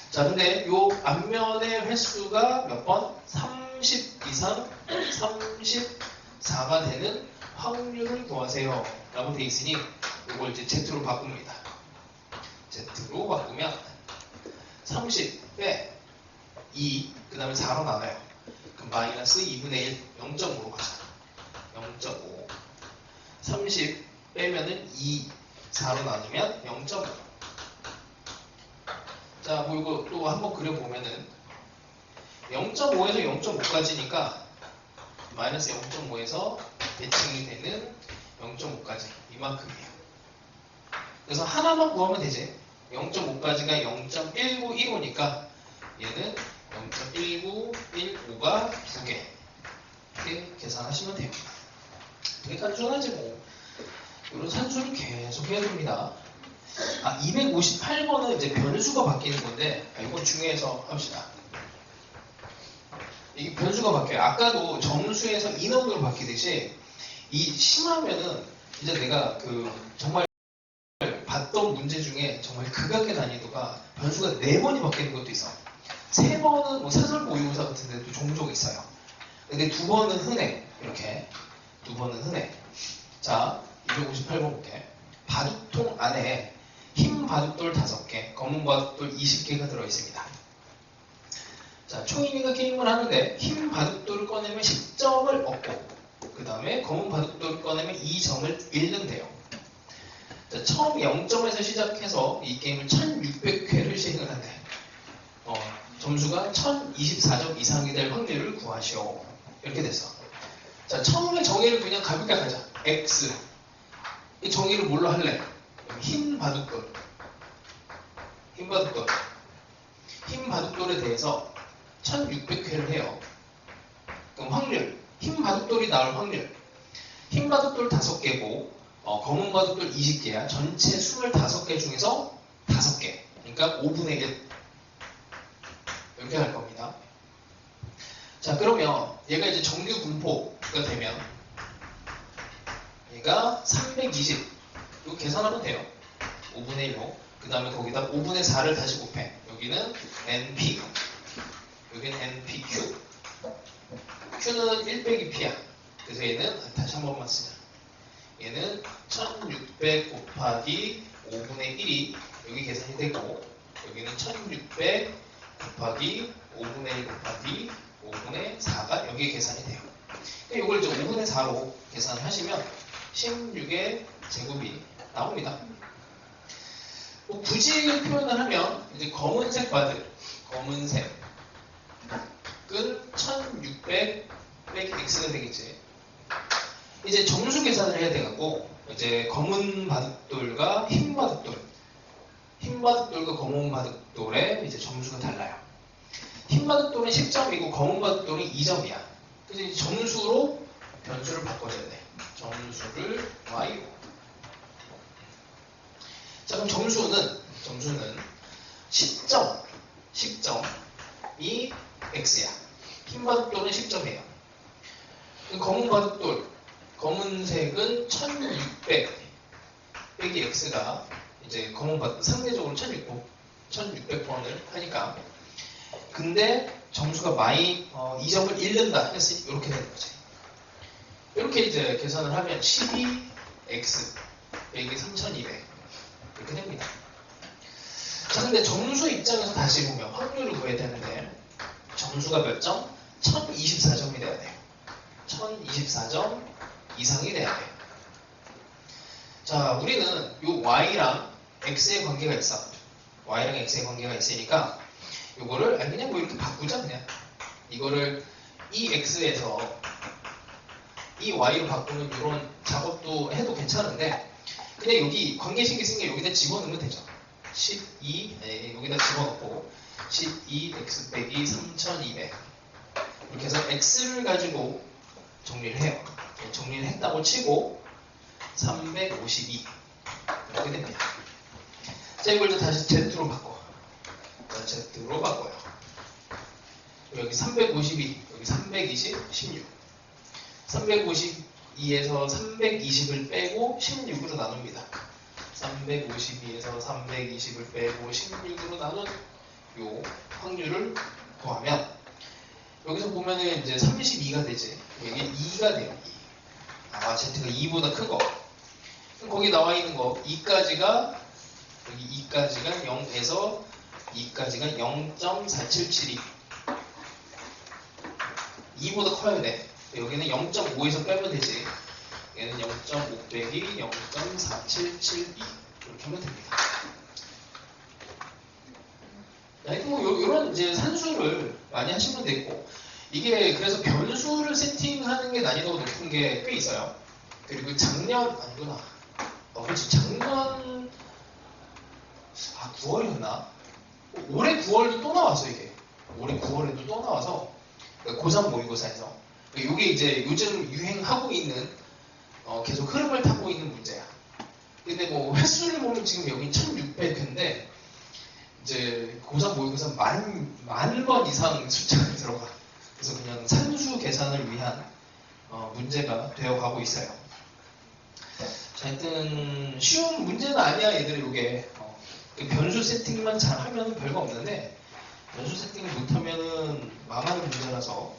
자, 근데 요 앞면의 횟수가 몇 번? 30 이상 34가 되는 확률을 구하세요. 라고 돼 있으니, 이걸 이제 Z로 바꿉니다. Z로 바꾸면 30 빼 2, 그 다음에 4로 나눠요. 그럼 마이너스 2분의 1, 0.5로 가자. 0.5. 30 빼면은 2, 4로 나누면 0.5. 자, 뭐 이거 또 한번 그려보면은 0.5에서 0.5까지니까 마이너스 0.5에서 대칭이 되는 0.5까지 이만큼이에요. 그래서 하나만 구하면 되지. 0.5까지가 0.1915니까 얘는 0.1915가 2개. 이렇게 계산하시면 됩니다. 되게 단순하지 뭐. 이런 산수를 계속 해야 됩니다. 258번은 이제 변수가 바뀌는 건데, 이건 중요해서 합시다. 이게 변수가 바뀌어요. 아까도 정수에서 인원으로 바뀌듯이, 이 심하면은 이제 내가 정말 봤던 문제 중에 정말 극악의 난이도가 변수가 4번이 바뀌는 것도 있어. 3번은 뭐 사설 모의고사 같은 데도 종종 있어요. 근데 2번은 흔해. 이렇게. 2번은 흔해. 자, 258번 볼게. 바둑통 안에 흰 바둑돌 5개, 검은 바둑돌 20개가 들어있습니다. 자, 초인이가 게임을 하는데 흰 바둑돌을 꺼내면 10점을 얻고, 그 다음에 검은 바둑돌을 꺼내면 2점을 잃는데요. 자, 처음 0점에서 시작해서 이 게임을 1600회를 시행을 한대. 점수가 1024점 이상이 될 확률을 구하시오. 이렇게 됐어. 자, 처음에 정의를 그냥 가볍게 가자. X. 이 정의를 뭘로 할래? 흰 바둑돌. 흰 바둑돌. 흰 바둑돌에 대해서 1600회를 해요. 그럼 확률. 흰 바둑돌이 나올 확률. 흰 바둑돌 5개고, 검은 바둑돌 20개야. 전체 25개 중에서 5개. 그러니까 5분의 1. 이렇게 할 겁니다. 자, 그러면 얘가 이제 정규 분포가 되면 얘가 320. 이거 계산하면 돼요. 5분의 1로. 그 다음에 거기다 5분의 4를 다시 곱해. 여기는 NP. 여기는 NPQ. Q는 1 빼기 P야. 그래서 얘는 다시 한 번만 쓰자. 얘는 1600 곱하기 5분의 1이 여기 계산이 되고, 여기는 1600 곱하기 5분의 1 곱하기 5분의 4가 여기에 계산이 돼요. 이걸 이제 5분의 4로 계산하시면 16의 제곱이 나옵니다. 뭐 굳이 표현을 하면 이제 검은색 바들, 검은색은 1600 빼기 x가 되겠지. 이제 정수 계산을 해야 돼갖고 이제 검은 바둑돌과 흰 바둑돌, 흰 바둑돌과 검은 바둑돌의 이제 점수가 달라요. 흰 바둑돌은 10점이고 검은 바둑돌은 2점이야. 그래서 이제 점수로 변수를 바꿔줘야 돼. 점수를 y로. 자, 그럼 점수는 10점이 x야. 흰 바둑돌은 10점이에요. 검은 바둑돌, 검은색은 1600 빼기 x가 이제 검은 바둑 상대적으로 1600번을 하니까. 근데 점수가 2점을 잃는다 했으니 이렇게 되는 거지. 이렇게 이제 계산을 하면 12x 빼기 3200 이렇게 됩니다. 자, 근데 점수 입장에서 다시 보면 확률을 구해야 되는데 점수가 몇 점? 1024점이 돼야 돼. 3024점 이상이 돼야 돼. 자, 우리는 요 y랑 x의 관계가 있어. y랑 x의 관계가 있으니까 요거를 그냥 뭐 이렇게 바꾸자. 그냥 이거를 이 x에서 이 y로 바꾸는 이런 작업도 해도 괜찮은데 그냥 여기 관계식이 생긴 여기다 집어넣으면 되죠. 12 여기다 집어넣고 12x 빼기 3200 이렇게 해서 x를 가지고 정리를 해요. 정리를 했다고 치고 352 이렇게 됩니다. 자, 이걸 다시 z로 바꿔. z로 바꿔요. 여기 352, 여기 320, 16. 352에서 320을 빼고 16으로 나눕니다. 352에서 320을 빼고 16으로 나눈 요 확률을 구하면 여기서 보면은 이제 32가 되지. 여기 2가 돼요. 2. 아, z가 2보다 큰 거. 그럼 거기 나와 있는 거 2까지가 여기 2까지가 0에서 2까지가 0.4772. 2보다 커야 돼. 여기는 0.5에서 빼면 되지. 얘는 0.5 빼기 0.4772 이렇게 하면 됩니다. 하여튼 뭐 요런 이제 산수를 많이 하시면 되고 이게 그래서 변수를 세팅하는 게 난이도가 높은 게 꽤 있어요. 그리고 작년 아니구나. 그렇지 작년 9월이었나? 올해 9월도 또 나왔어 이게. 올해 9월에도 또 나와서 고3 모의고사에서 이게 이제 요즘 유행하고 있는 계속 흐름을 타고 있는 문제야. 근데 뭐 횟수를 보면 지금 여기 1600회인데 이제 고3 모의고사 만 번 이상 숫자가 들어가. 그래서 그냥 산수 계산을 위한 문제가 되어가고 있어요. 자, 하여튼 쉬운 문제는 아니야 얘들 이게. 변수 세팅만 잘하면 별거 없는데 변수 세팅을 못하면은 망하는 문제라서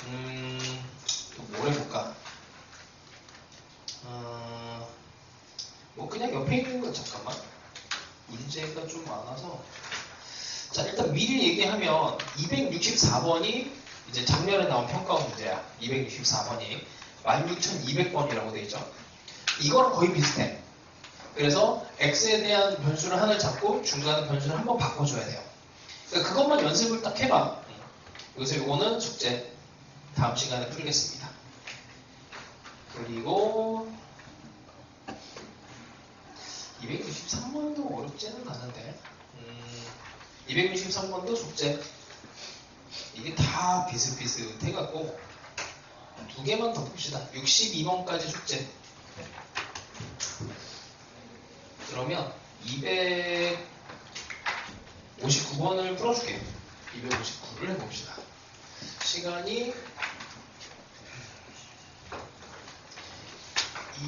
뭘 해볼까? 뭐 그냥 옆에 있는 거 잠깐만 문제가 좀 많아서 자 일단 미리 얘기하면 264번이 이제 작년에 나온 평가 문제야. 264번이 16,200번이라고 돼 있죠. 이거랑 거의 비슷해. 그래서 x에 대한 변수를 하나 잡고 중간에 변수를 한번 바꿔줘야 돼요. 그러니까 그것만 연습을 딱 해봐. 그래서 이거는 숙제 다음 시간에 풀겠습니다. 그리고 263번도 어렵지는 않은데 263번도 숙제 이게 다 비슷비슷해갖고 두 개만 더 봅시다. 62번까지 숙제 그러면 259번을 풀어줄게요. 259를 해봅시다. 시간이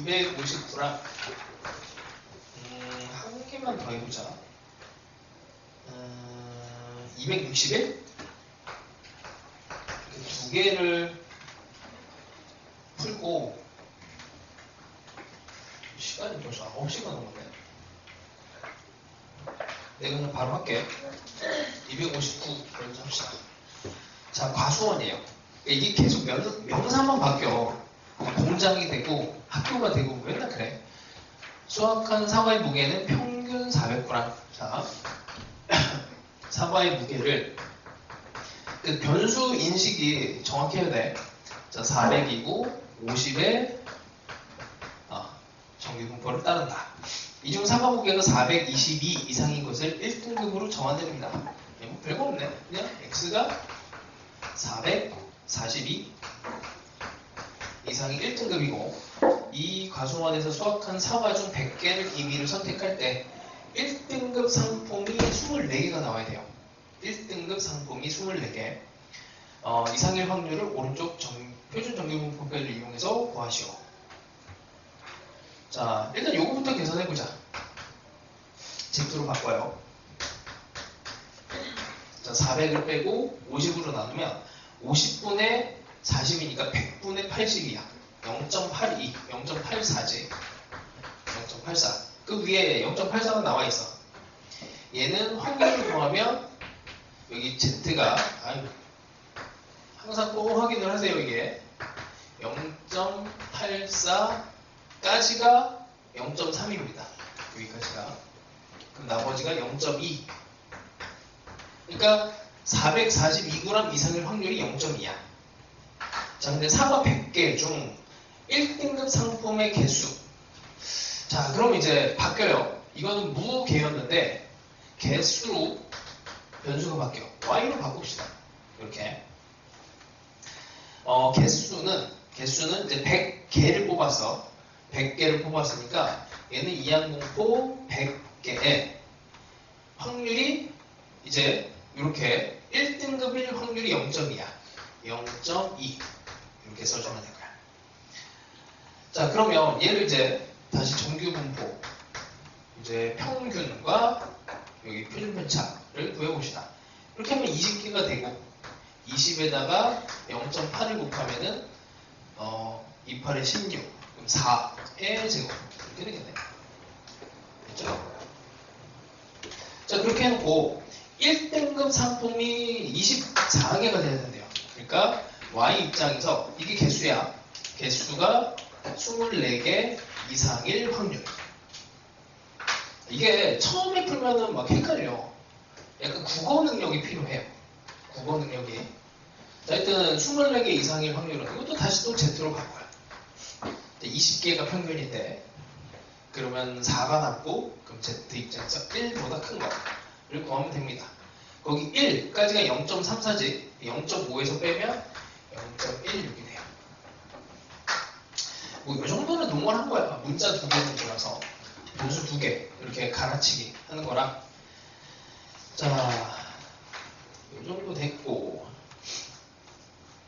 259랑 한 개만 더 해보자. 261? 두 개를 풀고 시간이 벌써 9시간 넘었네. 내가 그냥 바로 할게. 259 그렇게 합시다. 자, 과수원이에요. 이게 계속 명사만 바뀌어. 공장이 되고 학교가 되고 맨날 그래. 수확한 사과의 무게는 평균 400g. 자, 사과의 무게를 그 변수 인식이 정확해야 돼. 자, 400이고 50에 정규분포를 따른다. 이 중 사과 무게가 422 이상인 것을 1등급으로 정한됩니다. 뭐 별거 없네. 그냥 x가 442 이상이 1등급이고 이 과수원에서 수확한 사과 중 100개를 임의를 선택할 때 1등급 상품이 24개가 나와야 돼요. 1등급 상품이 24개. 이상일 확률을 오른쪽 표준 정규분포표를 이용해서 구하시오. 자, 일단 요거부터 계산해보자. Z로 바꿔요. 자, 400을 빼고 50으로 나누면 50분의 40이니까 100분의 80이야. 0.82, 0.84지. 0.84. 그 위에 0.84가 나와 있어. 얘는 확률을 구하면 여기 Z가 항상 꼭 확인을 하세요. 이게 0.84까지가 0.3입니다. 여기까지가. 그럼 나머지가 0.2. 그러니까 442g 이상일 확률이 0.2야. 자, 근데 사과 100개 중 1등급 상품의 개수. 자, 그럼 이제 바뀌어요. 이거는 무개였는데 개수로 변수가 바뀌어. y로 바꿉시다. 이렇게. 개수는 이제 100개를 뽑았어. 100개를 뽑았으니까 얘는 이항공포 100개에 확률이 이제 이렇게 1등급일 확률이 0.2야. 0.2 이렇게 써주면 될 거야. 자, 그러면 얘를 이제 다시 정규 분포 이제 평균과 여기 표준 편차를 구해봅시다. 이렇게 하면 20개가 되고 20에다가 0.8을 곱하면은 28에 16 그럼 4의 제곱 이렇게 되겠네. 됐죠? 자, 그렇게 해놓고 1등급 상품이 24개가 돼야 된대요. 그러니까 Y 입장에서 이게 개수야. 개수가 24개 이상일 확률. 이게 처음에 풀면은 막 헷갈려. 약간 국어 능력이 필요해요. 국어 능력이. 자, 하여튼 24개 이상일 확률은 이것도 다시 또 Z로 바꿔요. 20개가 평균인데 그러면 4가 남고 그럼 Z 입장에서 1보다 큰 거를 구하면 됩니다. 거기 1까지가 0.34지 0.5에서 빼면 0.16이 돼요. 뭐 이 정도는 농원한 거야. 문자 2개 문제라서 분수 2개 이렇게 갈아치기 하는 거랑. 자, 이 정도 됐고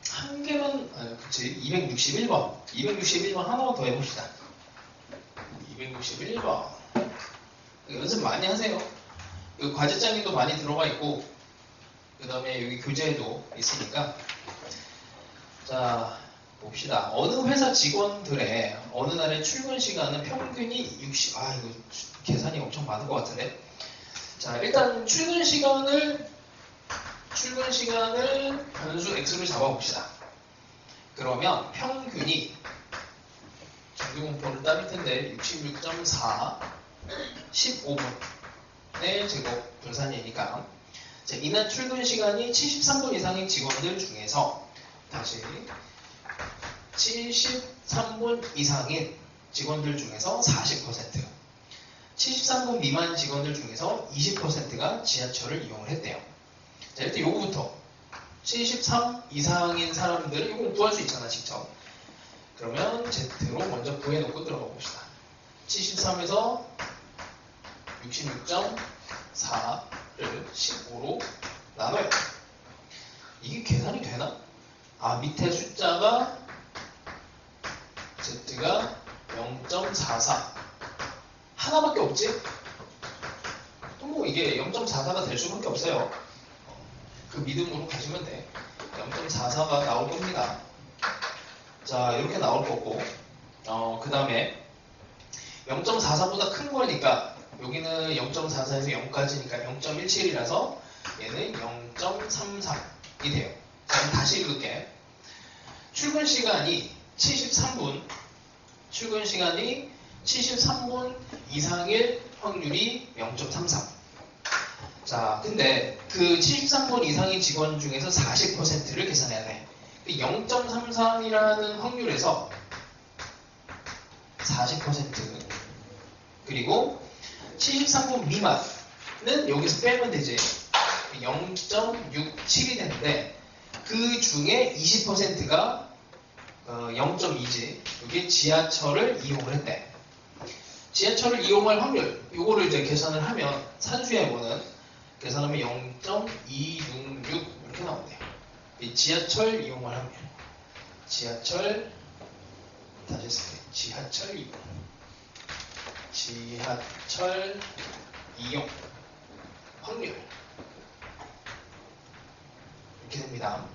한 개만 그치 261번 261번 하나만 더 해봅시다. 261번 연습 많이 하세요. 여기 과제장에도 많이 들어가 있고 그 다음에 여기 교재에도 있으니까. 자, 봅시다. 어느 회사 직원들의 어느 날의 출근 시간은 평균이 60. 아, 이거 계산이 엄청 많은 것 같은데. 자, 일단 출근 시간을 변수 x로 잡아봅시다. 그러면 평균이 정규공포를 따를 텐데 66.4 15분의 제곱 분산이니까 이날 출근 시간이 73분 이상의 직원들 중에서 다시 73분 이상인 직원들 중에서 40% 73분 미만 직원들 중에서 20%가 지하철을 이용을 했대요. 자, 일단 요거부터 73 이상인 사람들은 이거 구할 수 있잖아 직접. 그러면 Z로 먼저 구해놓고 들어가 봅시다. 73에서 66.4를 15로 나눠요. 이게 계산이 되나? 아, 밑에 숫자가 Z가 0.44 하나밖에 없지? 또 뭐 이게 0.44가 될 수밖에 없어요. 그 믿음으로 가시면 돼. 0.44가 나올 겁니다. 자, 이렇게 나올 거고 그 다음에 0.44보다 큰 거니까 여기는 0.44에서 0까지니까 0.17이라서 얘는 0.33이 돼요. 자, 다시 읽을게. 출근 시간이 73분 이상일 확률이 0.33. 자, 근데 그 73분 이상인 직원 중에서 40%를 계산해야 돼. 0.33이라는 확률에서 40% 그리고 73분 미만은 여기서 빼면 되지. 0.67이 되는데 그 중에 20%가 0.2지. 이게 지하철을 이용을 했대. 지하철을 이용할 확률 요거를 이제 계산을 하면 산수예보는 계산하면 0.266 이렇게 나온대요. 이 지하철 이용할 확률. 지하철 다시 쓸게요. 지하철 이용 확률 이렇게 됩니다.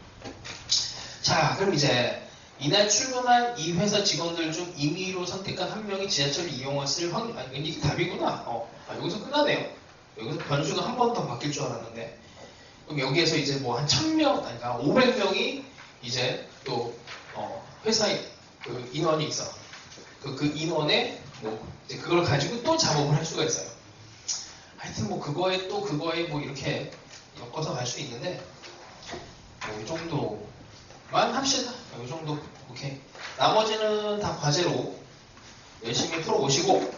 자, 그럼 이제 이날 출근한 이 회사 직원들 중 임의로 선택한 한 명이 지하철을 이용했을 확률. 아니, 이게 답이구나. 여기서 끝나네요. 여기서 변수가 한 번 더 바뀔 줄 알았는데. 그럼 여기에서 이제 뭐 한 1000명, 아니, 500명이 이제 또 회사에 그 인원이 있어. 그 인원에 뭐 이제 그걸 가지고 또 작업을 할 수가 있어요. 하여튼 뭐 그거에 뭐 이렇게 엮어서 갈 수 있는데 뭐 이 정도만 합시다. 이 정도 오케이. 나머지는 다 과제로 열심히 풀어보시고